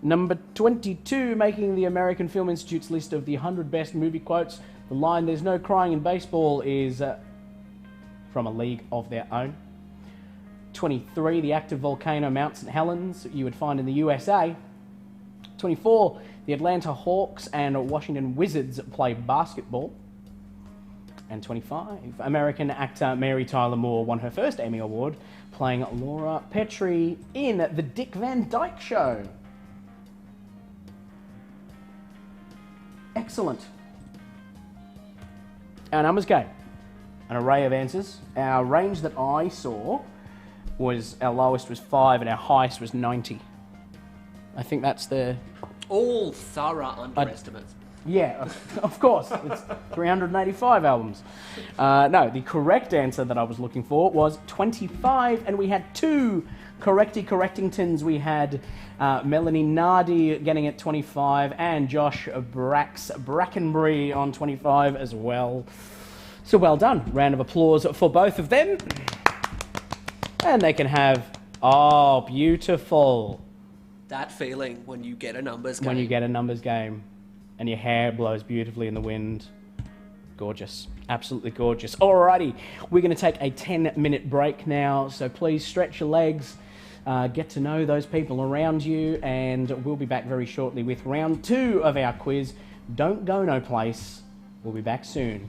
Speaker 1: Number 22, making the American Film Institute's list of the 100 best movie quotes. The line, "There's no crying in baseball," is from A League of Their Own. 23, the active volcano Mount St. Helens you would find in the USA. 24, the Atlanta Hawks and Washington Wizards play basketball. And 25, American actor Mary Tyler Moore won her first Emmy Award playing Laura Petrie in The Dick Van Dyke Show. Excellent. Our numbers game. An array of answers. Our range that I saw was, our lowest was 5 and our highest was 90. I think that's the...
Speaker 2: All thorough underestimates.
Speaker 1: Yeah, of course. It's 385 albums. No, the correct answer that I was looking for was 25, and we had 2 correctingtons. We had Melanie Nardi getting it 25, and Josh Brackenbury on 25 as well. So well done. Round of applause for both of them. And they can have, oh, beautiful.
Speaker 2: That feeling when you get a numbers game.
Speaker 1: When you get a numbers game and your hair blows beautifully in the wind. Gorgeous. Absolutely gorgeous. Alrighty, we're going to take a 10-minute break now, so please stretch your legs, get to know those people around you, and we'll be back very shortly with round 2 of our quiz. Don't go no place. We'll be back soon.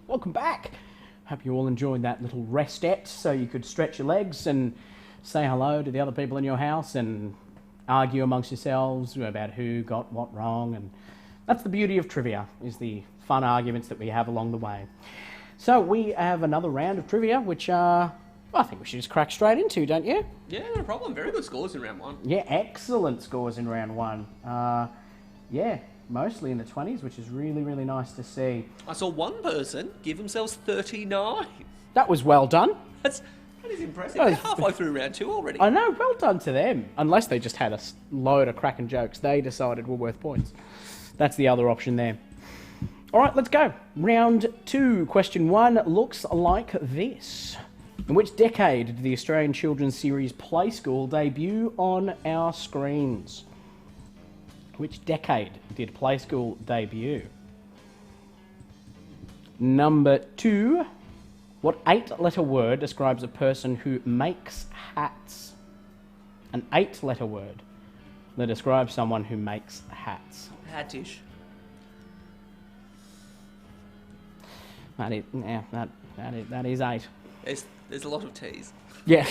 Speaker 1: Welcome back. Hope you all enjoyed that little restette so you could stretch your legs and say hello to the other people in your house and argue amongst yourselves about who got what wrong. And that's the beauty of trivia, is the fun arguments that we have along the way. So we have another round of trivia, which I think we should just crack straight into, don't you?
Speaker 2: Yeah, no problem. Very good scores in round one.
Speaker 1: Yeah, excellent scores in round one. Yeah, mostly in the 20s, which is really, really nice to see.
Speaker 2: I saw one person give themselves 39.
Speaker 1: That was well done.
Speaker 2: That is impressive. They're halfway through round two already.
Speaker 1: I know, well done to them. Unless they just had a load of cracking jokes they decided were worth points. That's the other option there. All right, let's go. Round two. Question one looks like this. In which decade did the Australian children's series Play School debut on our screens? Which decade did Play School debut? Number two. What 8-letter word describes a person who makes hats? An 8-letter word that describes someone who makes hats.
Speaker 2: Hattish.
Speaker 1: That is 8.
Speaker 2: There's a lot of T's.
Speaker 1: Yeah.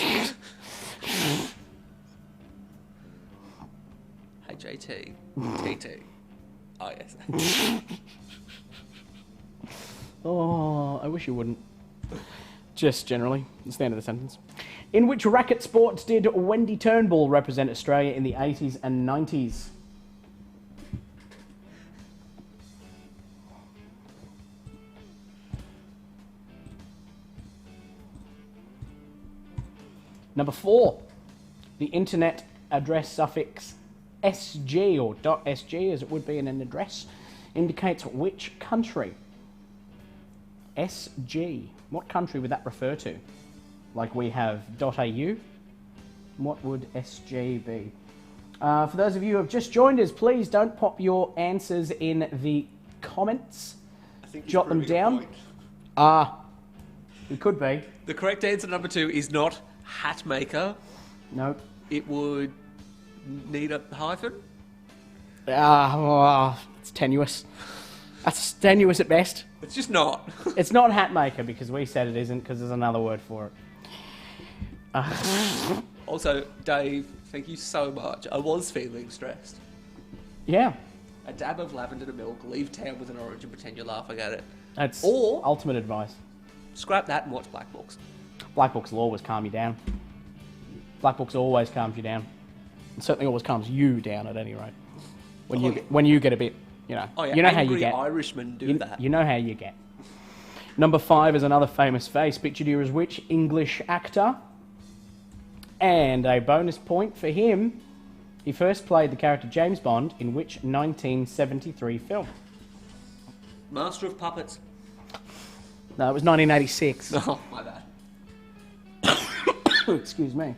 Speaker 2: H-A-T. T-T. Oh, yes.
Speaker 1: Oh, I wish you wouldn't. Just generally, it's the end of the sentence. In which racket sports did Wendy Turnbull represent Australia in the 80s and 90s? Number 4. The internet address suffix .sg or .sg, as it would be in an address, indicates which country? SG. What country would that refer to? Like we have .au. What would SG be? For those of you who have just joined us, please don't pop your answers in the comments.
Speaker 2: I think
Speaker 1: jot them down. It could be.
Speaker 2: The correct answer, number 2, is not hat maker.
Speaker 1: Nope.
Speaker 2: It would need a hyphen.
Speaker 1: It's tenuous. That's tenuous at best.
Speaker 2: It's just not.
Speaker 1: It's not hat maker because we said it isn't, because there's another word for it.
Speaker 2: Also, Dave, thank you so much. I was feeling stressed.
Speaker 1: Yeah.
Speaker 2: A dab of lavender to milk, leave town with an orange and pretend you're laughing at it.
Speaker 1: That's
Speaker 2: Or
Speaker 1: ultimate advice.
Speaker 2: scrap that and watch Black Books.
Speaker 1: Black Books will always calm you down. Black Books always calms you down. It certainly always calms you down at any rate. When you get a bit, you know,
Speaker 2: Oh yeah,
Speaker 1: you know how
Speaker 2: angry
Speaker 1: you get.
Speaker 2: Irishmen do that.
Speaker 1: You know how you get. Number 5 is another famous face. Pictured here as which English actor? And a bonus point for him. He first played the character James Bond in which 1973 film?
Speaker 2: Master of Puppets.
Speaker 1: No, it was 1986.
Speaker 2: Oh, my bad.
Speaker 1: Excuse me.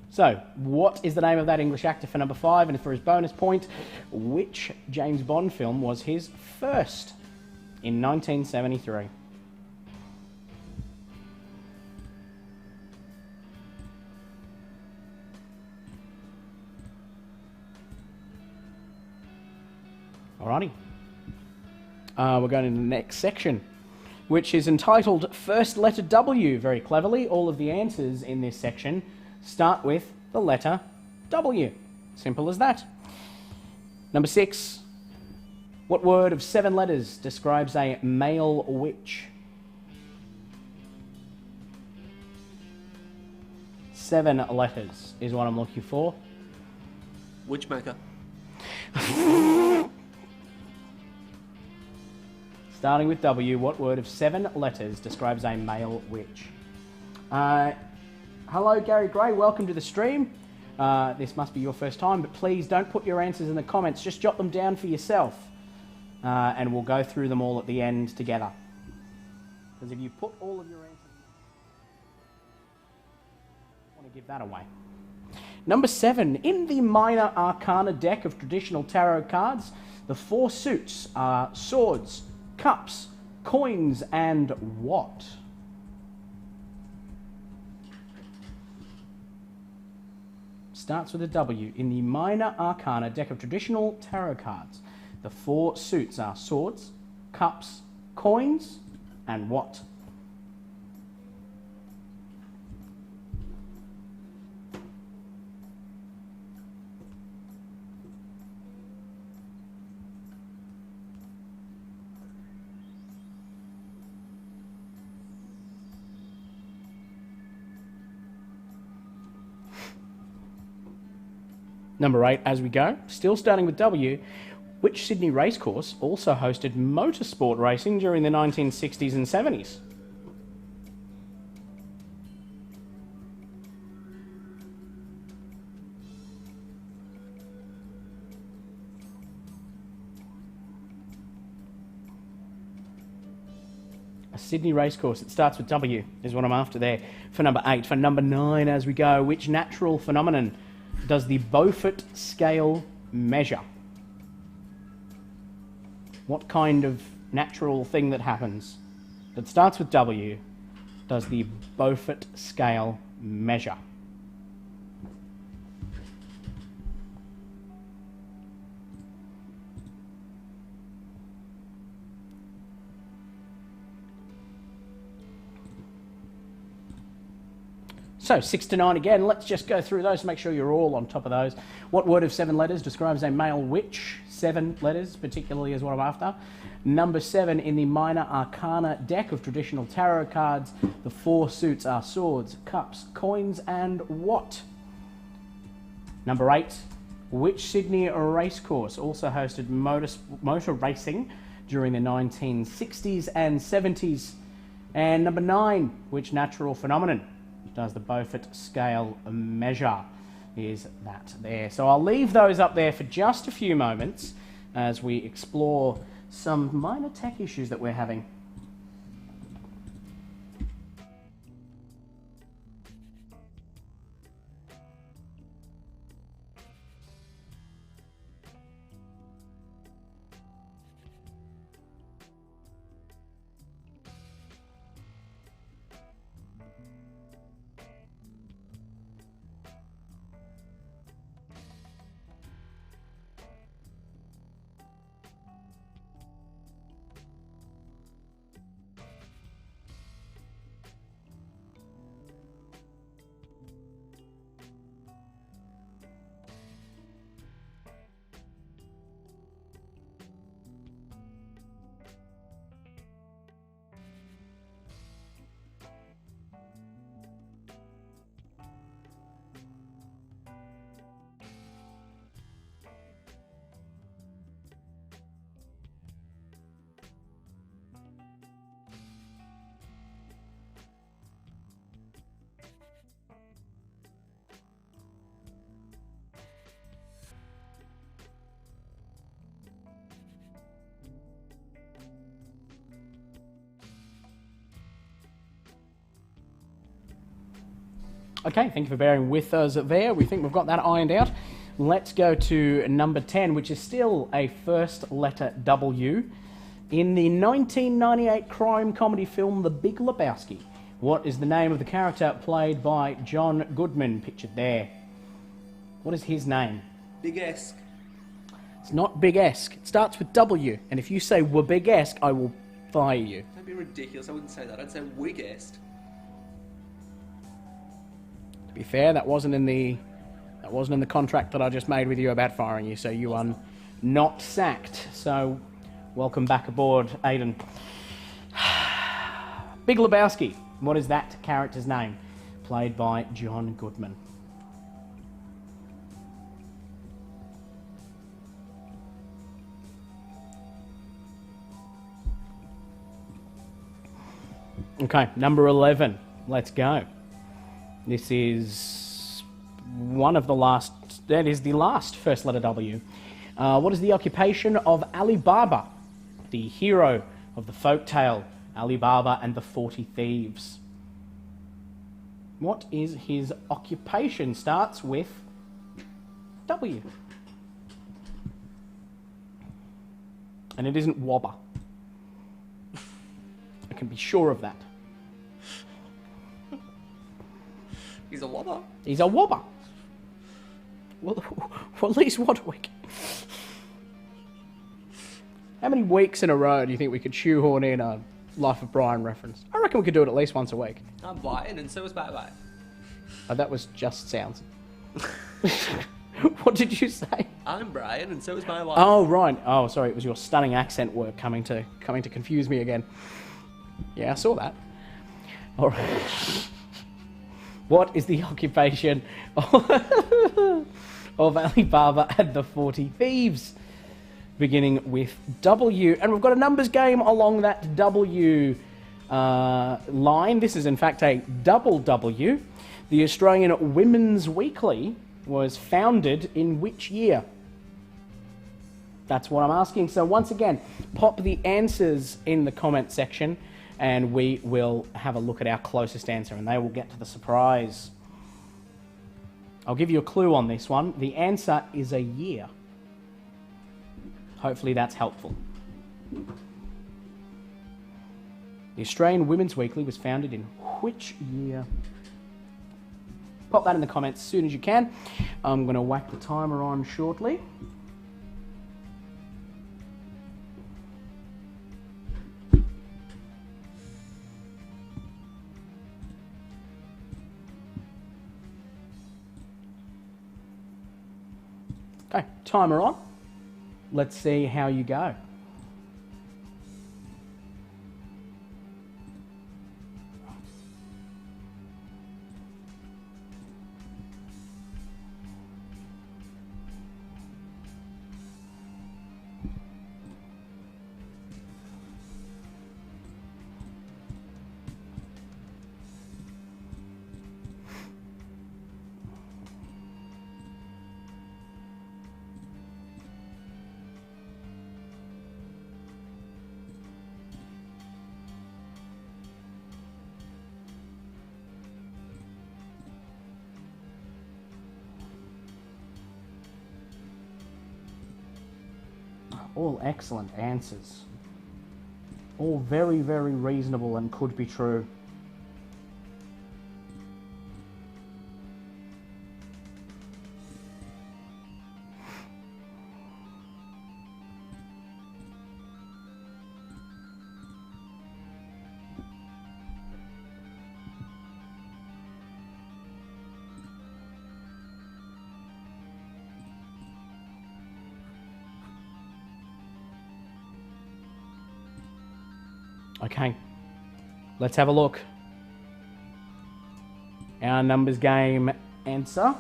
Speaker 1: So, what is the name of that English actor for number 5? And for his bonus point, which James Bond film was his first in 1973? Alrighty. We're going into the next section, which is entitled First Letter W. Very cleverly, all of the answers in this section start with the letter W. Simple as that. Number 6. What word of 7 letters describes a male witch? 7 letters is what I'm looking for.
Speaker 2: Witchmaker.
Speaker 1: Starting with W, what word of 7 letters describes a male witch? Hello, Gary Gray. Welcome to the stream. This must be your first time, but please don't put your answers in the comments. Just jot them down for yourself, and we'll go through them all at the end together. Because if you put all of your answers, I want to give that away. Number 7. In the Minor Arcana deck of traditional tarot cards, the 4 suits are swords, cups, coins, and what? Starts with a W. In the Minor Arcana deck of traditional tarot cards, The 4 suits are swords, cups, coins, and what? Number 8, as we go, still starting with W, which Sydney racecourse also hosted motorsport racing during the 1960s and 70s? A Sydney racecourse that starts with W is what I'm after there for number 8. For number 9, as we go, which natural phenomenon does the Beaufort scale measure? What kind of natural thing that happens that starts with W does the Beaufort scale measure? So 6 to 9 again. Let's just go through those to make sure you're all on top of those. What word of 7 letters describes a male witch? 7 letters, particularly, is what I'm after. Number 7 in the Minor Arcana deck of traditional tarot cards. The 4 suits are swords, cups, coins, and what? Number 8. Which Sydney racecourse also hosted motor racing during the 1960s and 70s? And number 9. Which natural phenomenon does the Beaufort scale measure? Is that there? So I'll leave those up there for just a few moments as we explore some minor tech issues that we're having. Okay, thank you for bearing with us there. We think we've got that ironed out. Let's go to number 10, which is still a first letter W. In the 1998 crime comedy film The Big Lebowski, what is the name of the character played by John Goodman, pictured there? What is his name?
Speaker 2: Big-esque.
Speaker 1: It's not big-esque. It starts with W, and if you say we're big-esque, I will fire you.
Speaker 2: Don't be ridiculous. I wouldn't say that. I'd say wig-esque.
Speaker 1: To be fair, that wasn't in the contract that I just made with you about firing you, so you are not sacked. So, welcome back aboard, Aidan. Big Lebowski. What is that character's name? Played by John Goodman. Okay, number 11. Let's go. This is one of the last... That is the last first letter W. What is the occupation of Ali Baba, the hero of the folk tale Ali Baba and the 40 Thieves? What is his occupation? Starts with W. And it isn't Wobber. I can be sure of that.
Speaker 2: He's a wobber.
Speaker 1: He's a wobber. Well, at least Wadwick. How many weeks in a row do you think we could shoehorn in a Life of Brian reference? I reckon we could do it at least once a week.
Speaker 2: I'm Brian, and so is Bye-Bye.
Speaker 1: That was just sounds. What did you say?
Speaker 2: I'm Brian, and so is my wife.
Speaker 1: Oh, right. Oh, sorry. It was your stunning accent work coming to confuse me again. Yeah, I saw that. All right. What is the occupation of Alibaba and the 40 Thieves? Beginning with W. And we've got a numbers game along that W line. This is, in fact, a double W. The Australian Women's Weekly was founded in which year? That's what I'm asking. So once again, pop the answers in the comment section and we will have a look at our closest answer and they will get to the surprise. I'll give you a clue on this one. The answer is a year. Hopefully that's helpful. The Australian Women's Weekly was founded in which year? Pop that in the comments as soon as you can. I'm going to whack the timer on shortly. Okay, timer on. Let's see how you go. All excellent answers. All very, very reasonable and could be true. Okay, let's have a look. Our numbers game answer.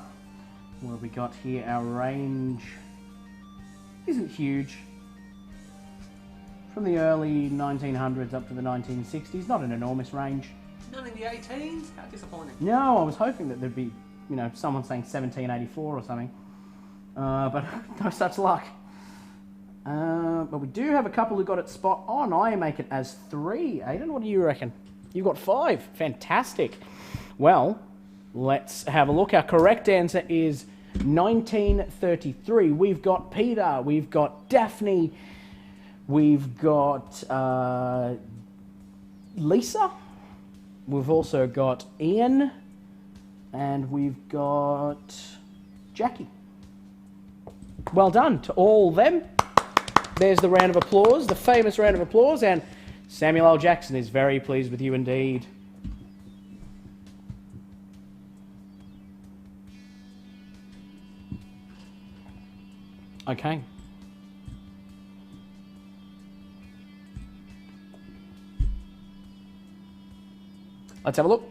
Speaker 1: What have we got here? Our range isn't huge. From the early 1900s up to the 1960s, not an enormous range.
Speaker 2: None in the 18s? How disappointing.
Speaker 1: No, I was hoping that there'd be, you know, someone saying 1784 or something. But no such luck. But we do have a couple who got it spot on. I make it as 3. Aidan, what do you reckon? You got 5. Fantastic. Well, let's have a look. Our correct answer is 1933. We've got Peter. We've got Daphne. We've got Lisa. We've also got Ian. And we've got Jackie. Well done to all them. There's the round of applause, the famous round of applause, and Samuel L. Jackson is very pleased with you indeed. Okay. Let's have a look.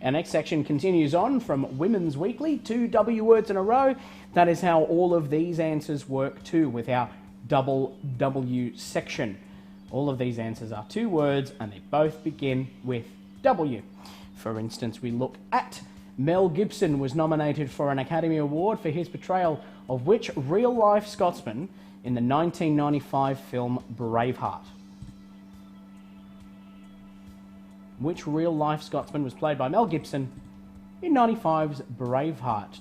Speaker 1: Our next section continues on from Women's Weekly, 2 W words in a row. That is how all of these answers work too with our double W section. All of these answers are 2 words and they both begin with W. For instance, we look at Mel Gibson was nominated for an Academy Award for his portrayal of which real-life Scotsman in the 1995 film Braveheart? Which real-life Scotsman was played by Mel Gibson in 95's Braveheart?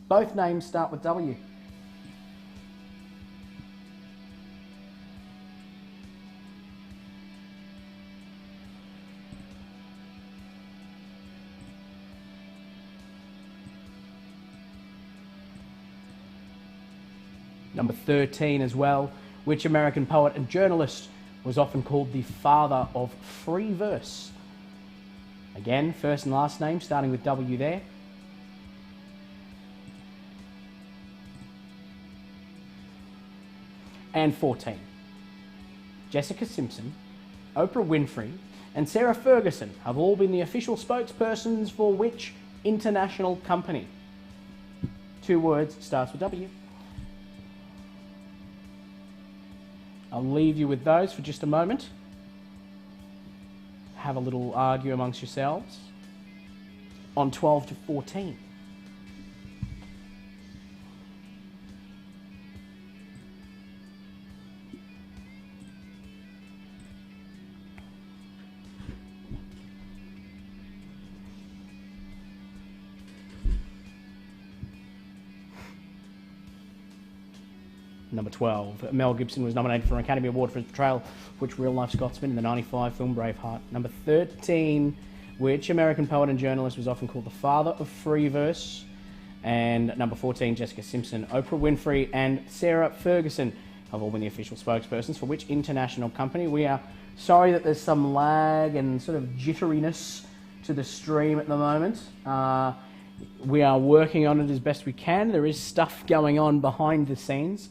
Speaker 1: Both names start with W. Number 13 as well. Which American poet and journalist was often called the father of free verse? Again, first and last name, starting with W there. And 14. Jessica Simpson, Oprah Winfrey, and Sarah Ferguson have all been the official spokespersons for which international company? 2 words, starts with W. I'll leave you with those for just a moment. Have a little argue amongst yourselves on 12 to 14. Number 12, Mel Gibson was nominated for an Academy Award for his portrayal of which real-life Scotsman in the 95 film Braveheart. Number 13, which American poet and journalist was often called the father of free verse? And number 14, Jessica Simpson, Oprah Winfrey, and Sarah Ferguson have all been the official spokespersons for which international company? We are sorry that there's some lag and sort of jitteriness to the stream at the moment. We are working on it as best we can. There is stuff going on behind the scenes.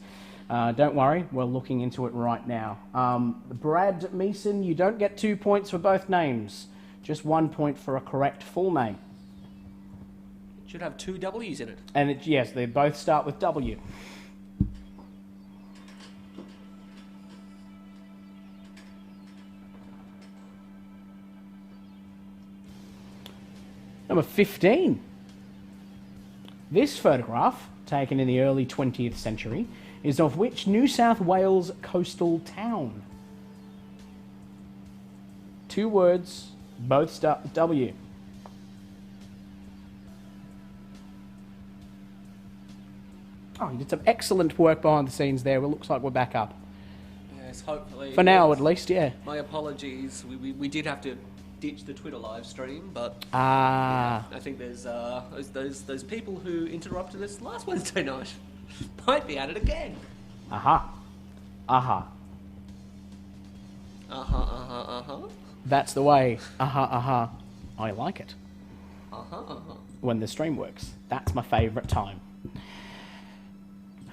Speaker 1: Don't worry, we're looking into it right now. Brad Meeson, you don't get 2 points for both names. Just 1 point for a correct full name.
Speaker 2: It should have 2 W's in it.
Speaker 1: And yes, they both start with W. Number 15. This photograph, taken in the early 20th century, is of which New South Wales coastal town? 2 words, both start with W. Oh, you did some excellent work behind the scenes there. It looks like we're back up.
Speaker 2: Yes, hopefully.
Speaker 1: For now, at least, yeah.
Speaker 2: My apologies. We did have to ditch the Twitter live stream, but
Speaker 1: I
Speaker 2: think there's those people who interrupted us last Wednesday night might be at it again.
Speaker 1: Aha. Aha. That's the way. Aha. I like it. When the stream works. That's my favourite time.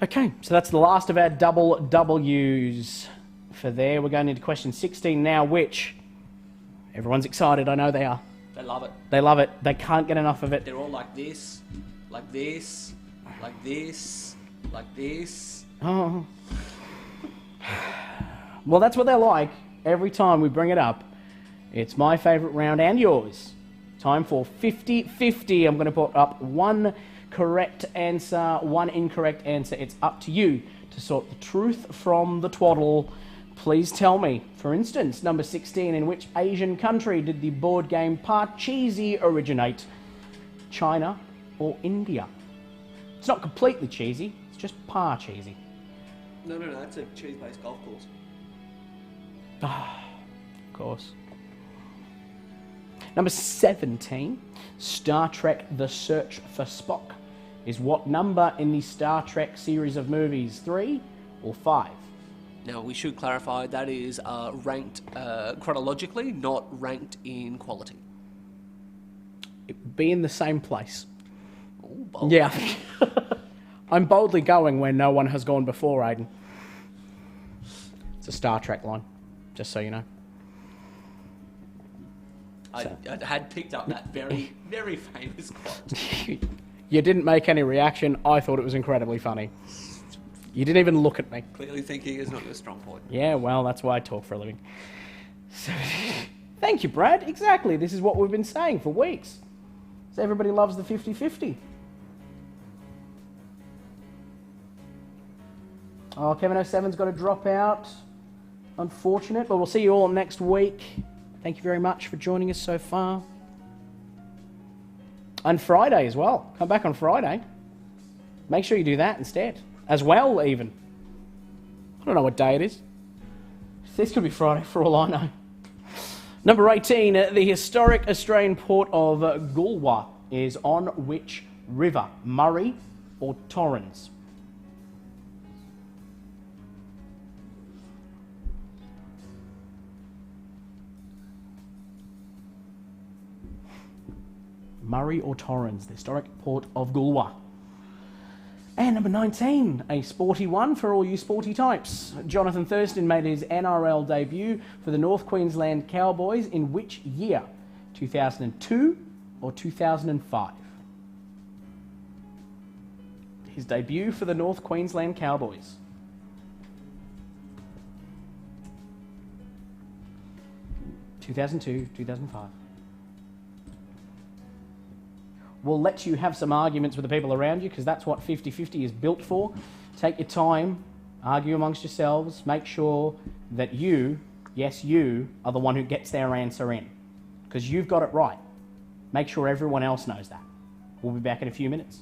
Speaker 1: Okay, so that's the last of our double W's for there. We're going into question 16 now, which everyone's excited. I know they are.
Speaker 2: They love it.
Speaker 1: They love it. They can't get enough of it.
Speaker 2: They're all like this, like this, like this, like this.
Speaker 1: Oh. Well, that's what they're like. Every time we bring it up, it's my favourite round and yours. Time for 50-50. I'm going to put up 1 correct answer, 1 incorrect answer. It's up to you to sort the truth from the twaddle. Please tell me, for instance, number 16, in which Asian country did the board game Parcheesi originate? China or India? It's not completely cheesy, it's just Parcheesi.
Speaker 2: No, that's a cheese-based golf course.
Speaker 1: Ah, of course. Number 17, Star Trek The Search for Spock is what number in the Star Trek series of movies? 3 or 5?
Speaker 2: Now, we should clarify that is ranked chronologically, not ranked in quality.
Speaker 1: It would be in the same place.
Speaker 2: Ooh, bold.
Speaker 1: Yeah. I'm boldly going where no one has gone before, Aiden. It's a Star Trek line, just so you know.
Speaker 2: I had picked up that very, very famous quote.
Speaker 1: You didn't make any reaction. I thought it was incredibly funny. You didn't even look at me.
Speaker 2: Clearly thinking is not your strong point.
Speaker 1: Yeah, well, that's why I talk for a living. So, thank you, Brad. Exactly. This is what we've been saying for weeks. So everybody loves the 50-50. Oh, Kevin 07's got to drop out. Unfortunate, but we'll see you all next week. Thank you very much for joining us so far. And Friday as well. Come back on Friday. Make sure you do that instead. As well, even. I don't know what day it is. This could be Friday for all I know. Number 18, the historic Australian port of Goolwa is on which river? Murray or Torrens? Murray or Torrens, the historic port of Goolwa. And number 19, a sporty one for all you sporty types. Jonathan Thurston made his NRL debut for the North Queensland Cowboys in which year? 2002 or 2005? His debut for the North Queensland Cowboys. (2002, 2005). We'll let you have some arguments with the people around you because that's what 50-50 is built for. Take your time, argue amongst yourselves, make sure that you, yes you, are the one who gets their answer in because you've got it right. Make sure everyone else knows that. We'll be back in a few minutes.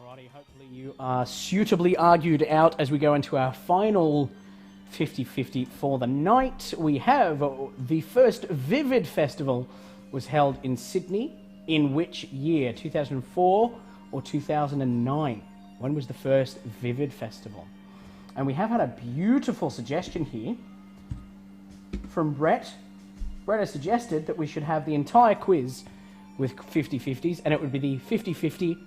Speaker 1: Alrighty, hopefully you are suitably argued out as we go into our final 50-50 for the night. We have the first Vivid Festival was held in Sydney. In which year? 2004 or 2009? When was the first Vivid Festival? And we have had a beautiful suggestion here from Brett. Brett has suggested that we should have the entire quiz with 50-50s, and it would be the 50-50,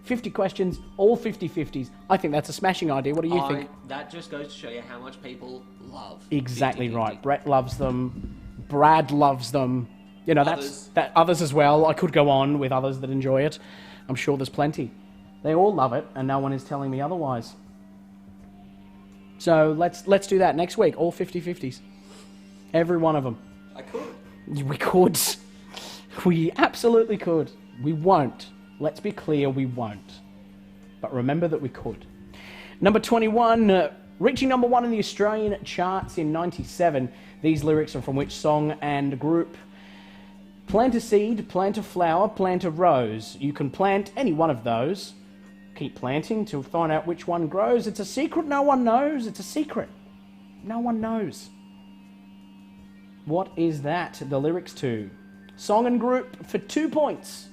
Speaker 1: 50 questions, all 50-50s. I think that's a smashing idea. What do you think?
Speaker 2: That just goes to show you how much people love
Speaker 1: Exactly
Speaker 2: 50-50.
Speaker 1: right. Brett loves them. Brad loves them. You know, others as well. I could go on with others that enjoy it. I'm sure there's plenty. They all love it, and no one is telling me otherwise. So let's do that next week. All 50-50s. Every one of them.
Speaker 2: I could.
Speaker 1: We could. We absolutely could. We won't. Let's be clear, we won't. But remember that we could. Number 21, reaching number 1 in the Australian charts in 97. These lyrics are from which song and group? Plant a seed, plant a flower, plant a rose. You can plant any one of those. Keep planting to find out which one grows. It's a secret no one knows. It's a secret. No one knows. What is that? The lyrics to? Song and group for 2 points.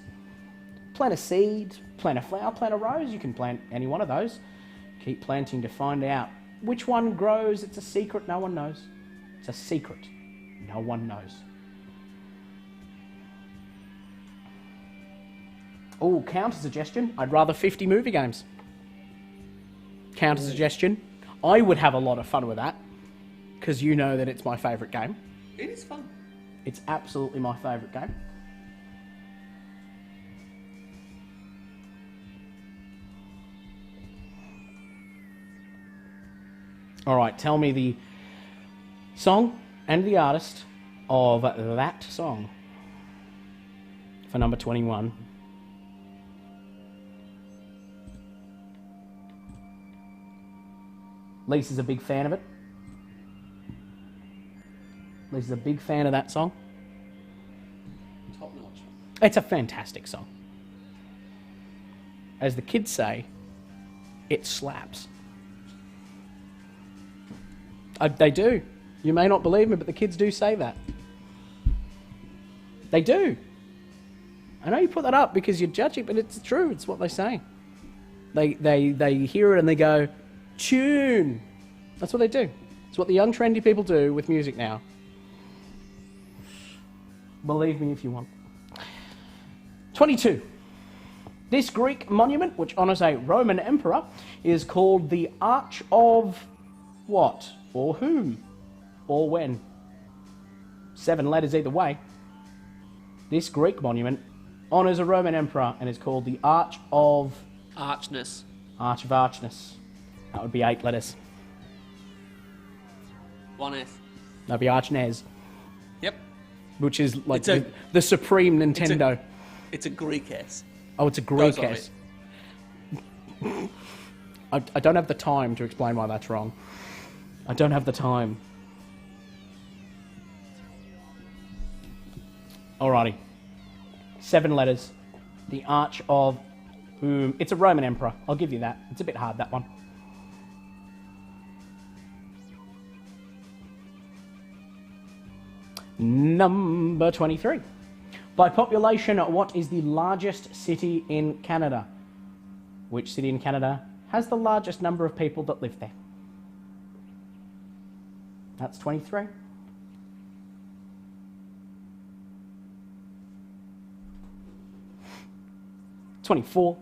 Speaker 1: Plant a seed, plant a flower, plant a rose. You can plant any one of those. Keep planting to find out which one grows. It's a secret no one knows. It's a secret no one knows. Oh, counter suggestion. I'd rather 50 movie games. Counter suggestion. I would have a lot of fun with that because you know that it's my favourite game.
Speaker 2: It is fun.
Speaker 1: It's absolutely my favourite game. All right, tell me the song and the artist of that song for number 21. Lisa's a big fan of it. Lisa's a big fan of that song. It's a fantastic song. As the kids say, it slaps. They do. You may not believe me, but the kids do say that. They do. I know you put that up because you're judging, but it's true. It's what they say. They hear it and they go, tune. That's what they do. It's what the young trendy people do with music now. Believe me if you want. 22. This Greek monument, which honours a Roman emperor, is called the Arch of what? Or whom? Or when? 7 letters either way. This Greek monument honours a Roman emperor and is called the Arch of...
Speaker 2: Archness.
Speaker 1: Arch of Archness. That would be 8 letters.
Speaker 2: 1F.
Speaker 1: That'd be Archnez.
Speaker 2: Yep.
Speaker 1: Which is like the supreme Nintendo.
Speaker 2: It's a Greek S.
Speaker 1: Oh, it's a Greek S. I don't have the time to explain why that's wrong. I don't have the time. Alrighty. 7 letters. The Arch of whom... It's a Roman emperor. I'll give you that. It's a bit hard, that one. Number 23. By population, what is the largest city in Canada? Which city in Canada has the largest number of people that live there? That's 23. '24.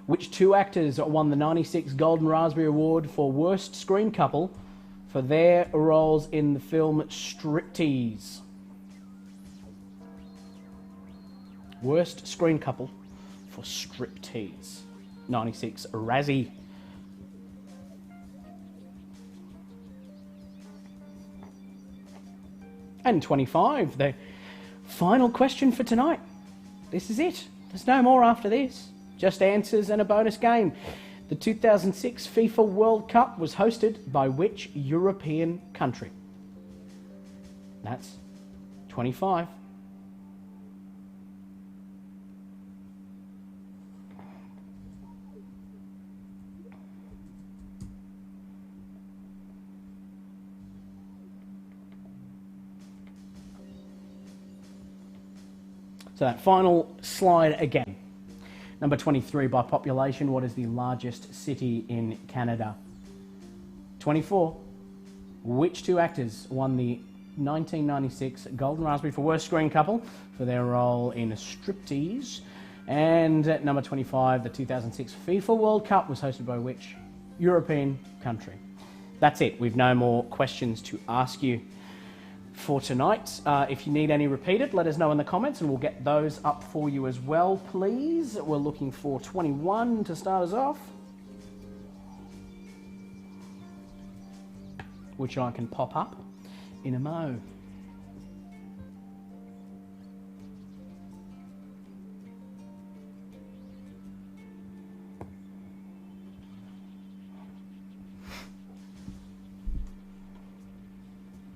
Speaker 1: Which 2 actors won the '96 Golden Raspberry Award for Worst Screen Couple for their roles in the film Striptease? Worst Screen Couple for Striptease. 96 Razzie. And 25, the final question for tonight. This is it. There's no more after this. Just answers and a bonus game. The 2006 FIFA World Cup was hosted by which European country? That's 25. So that final slide again. Number 23, by population, what is the largest city in Canada? 24, which 2 actors won the 1996 Golden Raspberry for Worst Screen Couple for their role in Striptease? And at number 25, the 2006 FIFA World Cup was hosted by which European country? That's it. We've no more questions to ask you for tonight. If you need any repeated, let us know in the comments and we'll get those up for you as well, please. We're looking for 21 to start us off, which I can pop up in a mo.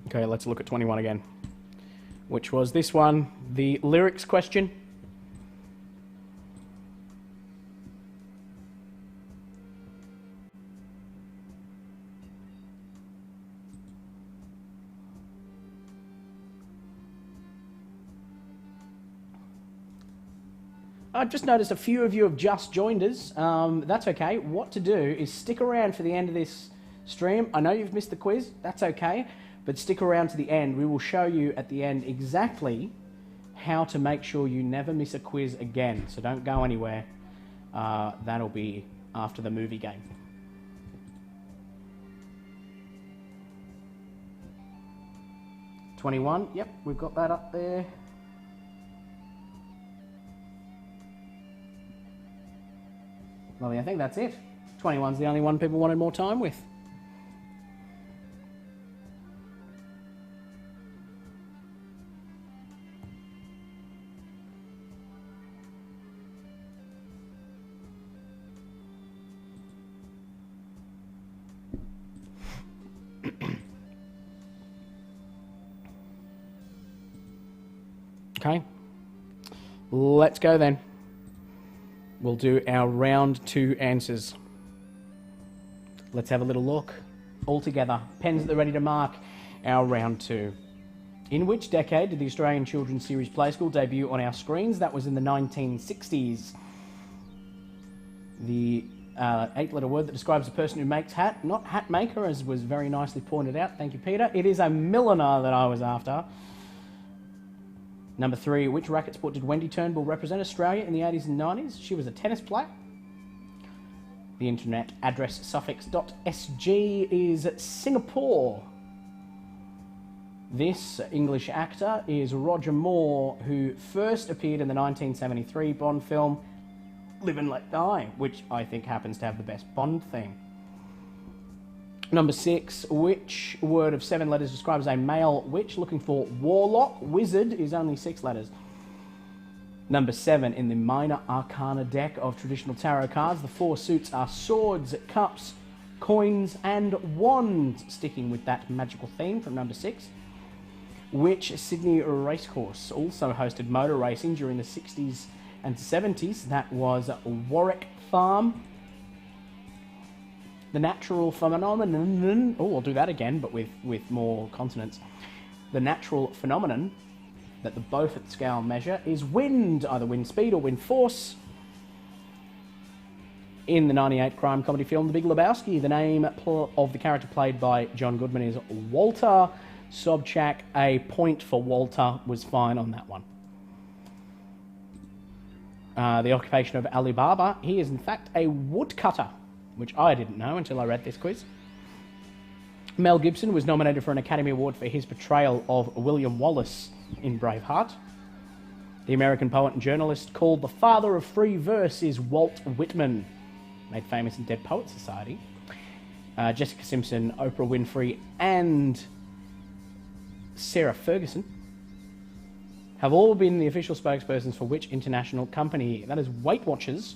Speaker 1: Okay, let's look at 21 again, which was this one, the lyrics question. I've just noticed a few of you have just joined us. That's okay. What to do is stick around for the end of this stream. I know you've missed the quiz. That's okay. But stick around to the end. We will show you at the end exactly how to make sure you never miss a quiz again. So don't go anywhere. That'll be after the movie game. '21. Yep, we've got that up there. Lovely, I think that's it. 21's the only one people wanted more time with. Okay, Let's go then. We'll do our round 2 answers. Let's have a little look. All together. Pens at the ready to mark our round 2. In which decade did the Australian children's series Play School debut on our screens? That was in the 1960s. The 8-letter word that describes a person who makes hat, not hat maker, as was very nicely pointed out. Thank you, Peter. It is a milliner that I was after. Number 3, which racket sport did Wendy Turnbull represent Australia in the 80s and 90s? She was a tennis player. The internet address suffix.sg is Singapore. This English actor is Roger Moore, who first appeared in the 1973 Bond film Live and Let Die, which I think happens to have the best Bond theme. Number 6, which word of 7 letters describes a male witch? Looking for warlock. Wizard is only 6 letters. Number 7, in the minor arcana deck of traditional tarot cards, the 4 suits are swords, cups, coins, and wands, sticking with that magical theme from number 6. Which Sydney racecourse also hosted motor racing during the 60s and 70s? That was Warwick Farm. The natural phenomenon... Oh, I'll do that again, but with more consonants. The natural phenomenon that the Beaufort scale measure is wind, either wind speed or wind force. In the 98 crime comedy film The Big Lebowski, the name of the character played by John Goodman is Walter Sobchak. A point for Walter was fine on that one. The occupation of Ali Baba, he is in fact a woodcutter, which I didn't know until I read this quiz. Mel Gibson was nominated for an Academy Award for his portrayal of William Wallace in Braveheart. The American poet and journalist called the father of free verse is Walt Whitman, made famous in Dead Poets Society. Jessica Simpson, Oprah Winfrey, and Sarah Ferguson have all been the official spokespersons for which international company? That is Weight Watchers.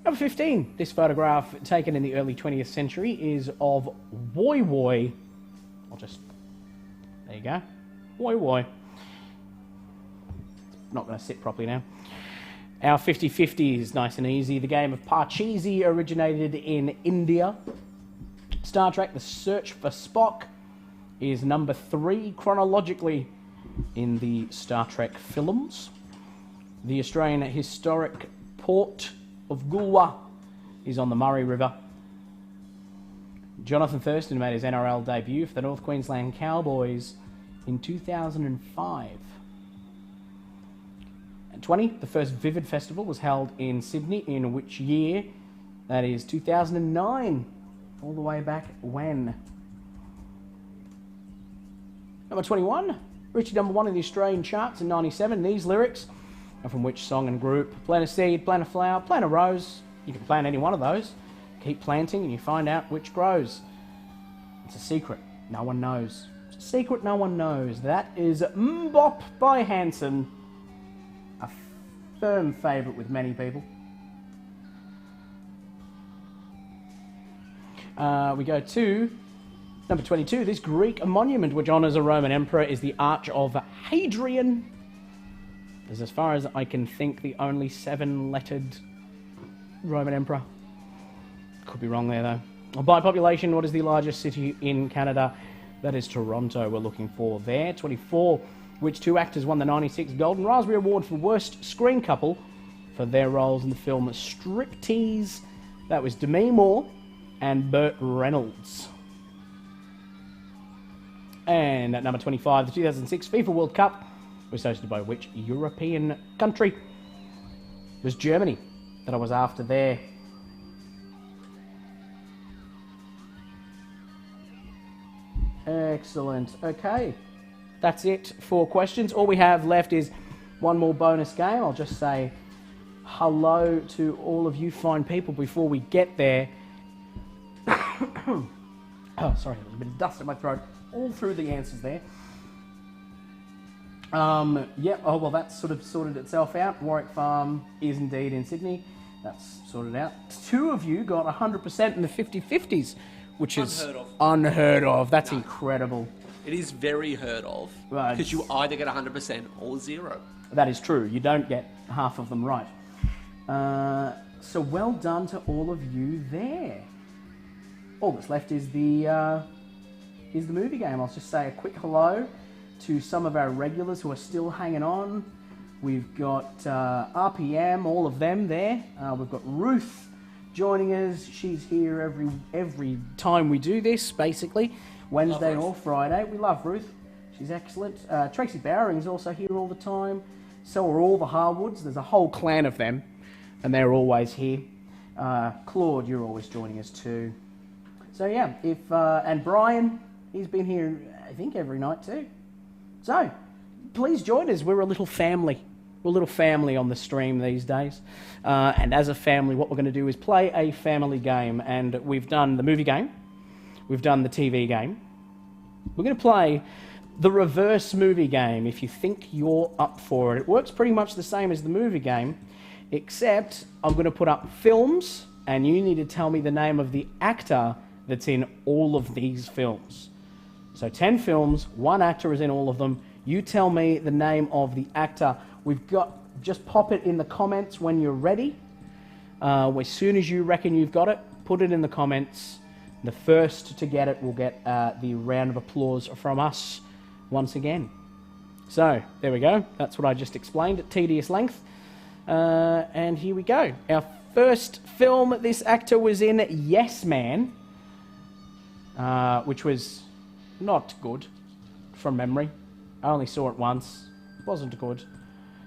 Speaker 1: Number 15. This photograph, taken in the early 20th century, is of Woy Woy. There you go. Woy Woy. It's not going to sit properly now. Our 50-50 is nice and easy. The game of Parcheesi originated in India. Star Trek: The Search for Spock is number 3 chronologically in the Star Trek films. The Australian historic port of Goolwa is on the Murray River. Jonathan Thurston made his NRL debut for the North Queensland Cowboys in 2005. And 20, the first Vivid Festival was held in Sydney in which year? That is 2009. All the way back when? Number 21, Richie number 1 in the Australian charts in 97. These lyrics are from which song and group? Plant a seed, plant a flower, plant a rose. You can plant any one of those. Keep planting and you find out which grows. It's a secret. No one knows. It's a secret no one knows. That is Mbop by Hanson. A firm favourite with many people. We go to number 22. This Greek monument which honours a Roman emperor is the Arch of Hadrian. Is, as far as I can think, the only 7-lettered Roman emperor. Could be wrong there though. By population, what is the largest city in Canada? That is Toronto we're looking for there. 24. Which 2 actors won the 96 Golden Raspberry Award for Worst Screen Couple for their roles in the film Striptease? That was Demi Moore and Burt Reynolds. And at number 25, the 2006 FIFA World Cup was hosted by which European country? It was Germany that I was after there. Excellent. Okay, that's it for questions. All we have left is one more bonus game. I'll just say hello to all of you fine people before we get there. Oh, sorry, there's a bit of dust in my throat all through the answers there. Yeah, oh well, that's sort of sorted itself out. Warwick Farm is indeed in Sydney. That's sorted out. 2 of you got 100% in the 50-50s, which is unheard of. That's incredible.
Speaker 2: It is very heard of. Because you either get 100% or 0.
Speaker 1: That is true. You don't get half of them right. So well done to all of you there. All that's left is the movie game. I'll just say a quick hello to some of our regulars who are still hanging on. We've got RPM, all of them there. We've got Ruth joining us. She's here every time we do this, basically. Wednesday or Friday. We love Ruth. She's excellent. Tracy Bowring's also here all the time. So are all the Harwoods. There's a whole clan of them, and they're always here. Claude, you're always joining us too. So yeah, and Brian, he's been here, I think, every night too. So please join us. We're a little family. We're a little family on the stream these days. And as a family, what we're going to do is play a family game. And we've done the movie game. We've done the TV game. We're going to play the reverse movie game if you think you're up for it. It works pretty much the same as the movie game, except I'm going to put up films, and you need to tell me the name of the actor that's in all of these films. So 10 films, one actor is in all of them. You tell me the name of the actor. Just pop it in the comments when you're ready. As soon as you reckon you've got it, put it in the comments. The first to get it will get the round of applause from us once again. So, there we go. That's what I just explained at tedious length. And here we go. Our first film this actor was in, Yes Man, which was not good from memory. I only saw it once. It wasn't good.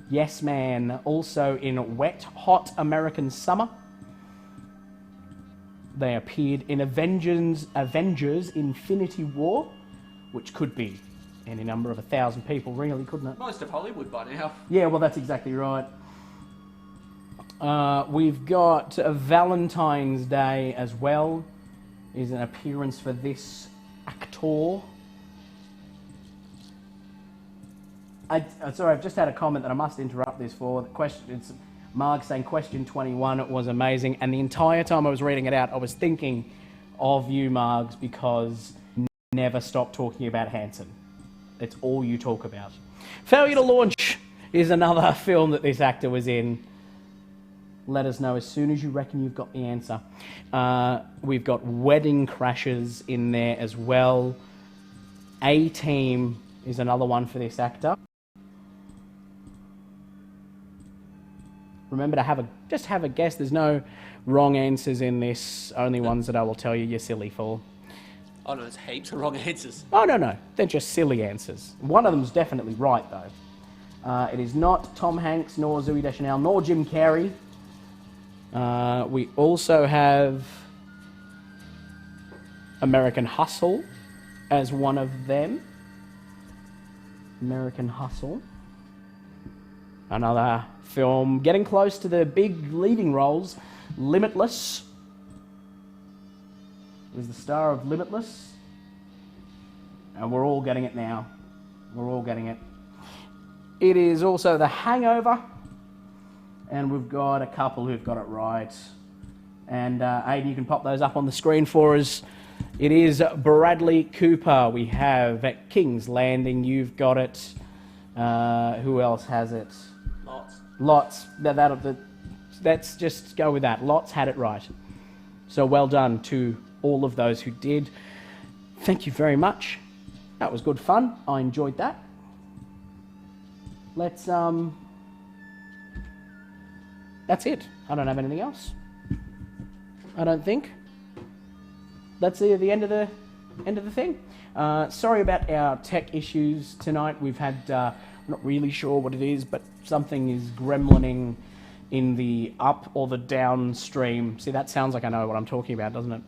Speaker 1: Yes Man, also in Wet Hot American Summer. They appeared in Avengers Infinity War, which could be any number of 1,000 people, really, couldn't it?
Speaker 2: Most of Hollywood by now.
Speaker 1: Yeah, well, that's exactly right. We've got Valentine's Day as well. Is an appearance for this actor. Sorry, I've just had a comment that I must interrupt this for. The question, it's Mark saying question 21, it was amazing. And the entire time I was reading it out, I was thinking of you, Margs, because never stop talking about Hanson. It's all you talk about. Failure to Launch is another film that this actor was in. Let us know as soon as you reckon you've got the answer. We've got Wedding Crashers in there as well. A-Team is another one for this actor. Remember to just have a guess. There's no wrong answers in this. Only ones that I will tell you you're silly for.
Speaker 2: Oh no, there's heaps of wrong answers.
Speaker 1: Oh no. They're just silly answers. One of them's definitely right though. It is not Tom Hanks, nor Zooey Deschanel, nor Jim Carrey. We also have American Hustle as one of them. American Hustle. Another film getting close to the big leading roles. Limitless is the star of Limitless. And we're all getting it now. We're all getting it. It is also The Hangover. And we've got a couple who've got it right. And Aidan, you can pop those up on the screen for us. It is Bradley Cooper. We have at King's Landing. You've got it. Who else has it? Lots. Let's just go with that. Lots had it right. So well done to all of those who did. Thank you very much. That was good fun. I enjoyed that. Let's That's it. I don't have anything else. I don't think. That's the end of the thing. Sorry about our tech issues tonight. We've had, not really sure what it is, but something is gremlining in the up or the downstream. See, that sounds like I know what I'm talking about, doesn't it?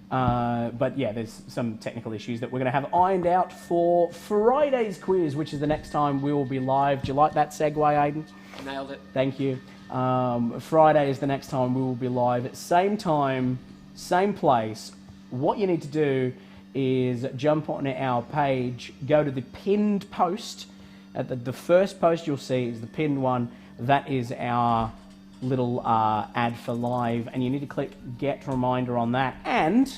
Speaker 1: But yeah, there's some technical issues that we're going to have ironed out for Friday's quiz, which is the next time we will be live. Do you like that segue, Aidan?
Speaker 2: Nailed it.
Speaker 1: Thank you. Friday is the next time we will be live at same time, same place. What you need to do is jump on our page, go to the pinned post. The first post you'll see is the pinned one. That is our little ad for live, and you need to click get reminder on that. And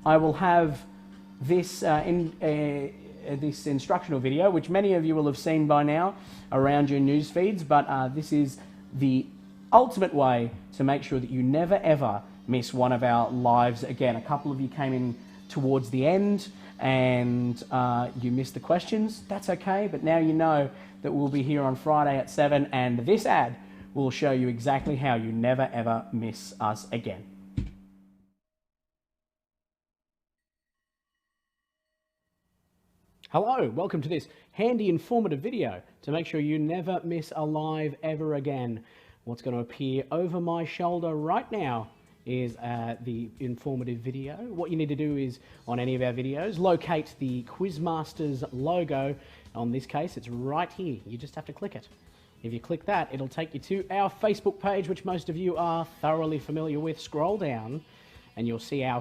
Speaker 1: I will have this this instructional video, which many of you will have seen by now around your news feeds, but this is the ultimate way to make sure that you never ever miss one of our lives again. A couple of you came in towards the end and you missed the questions. That's okay, but now you know that we'll be here on Friday at 7, and this ad will show you exactly how you never ever miss us again. Hello, welcome to this handy informative video to make sure you never miss a live ever again. What's going to appear over my shoulder right now is the informative video. What you need to do is, on any of our videos, locate the Quizmasters logo. On this case, it's right here. You just have to click it. If you click that, it'll take you to our Facebook page, which most of you are thoroughly familiar with. Scroll down and you'll see our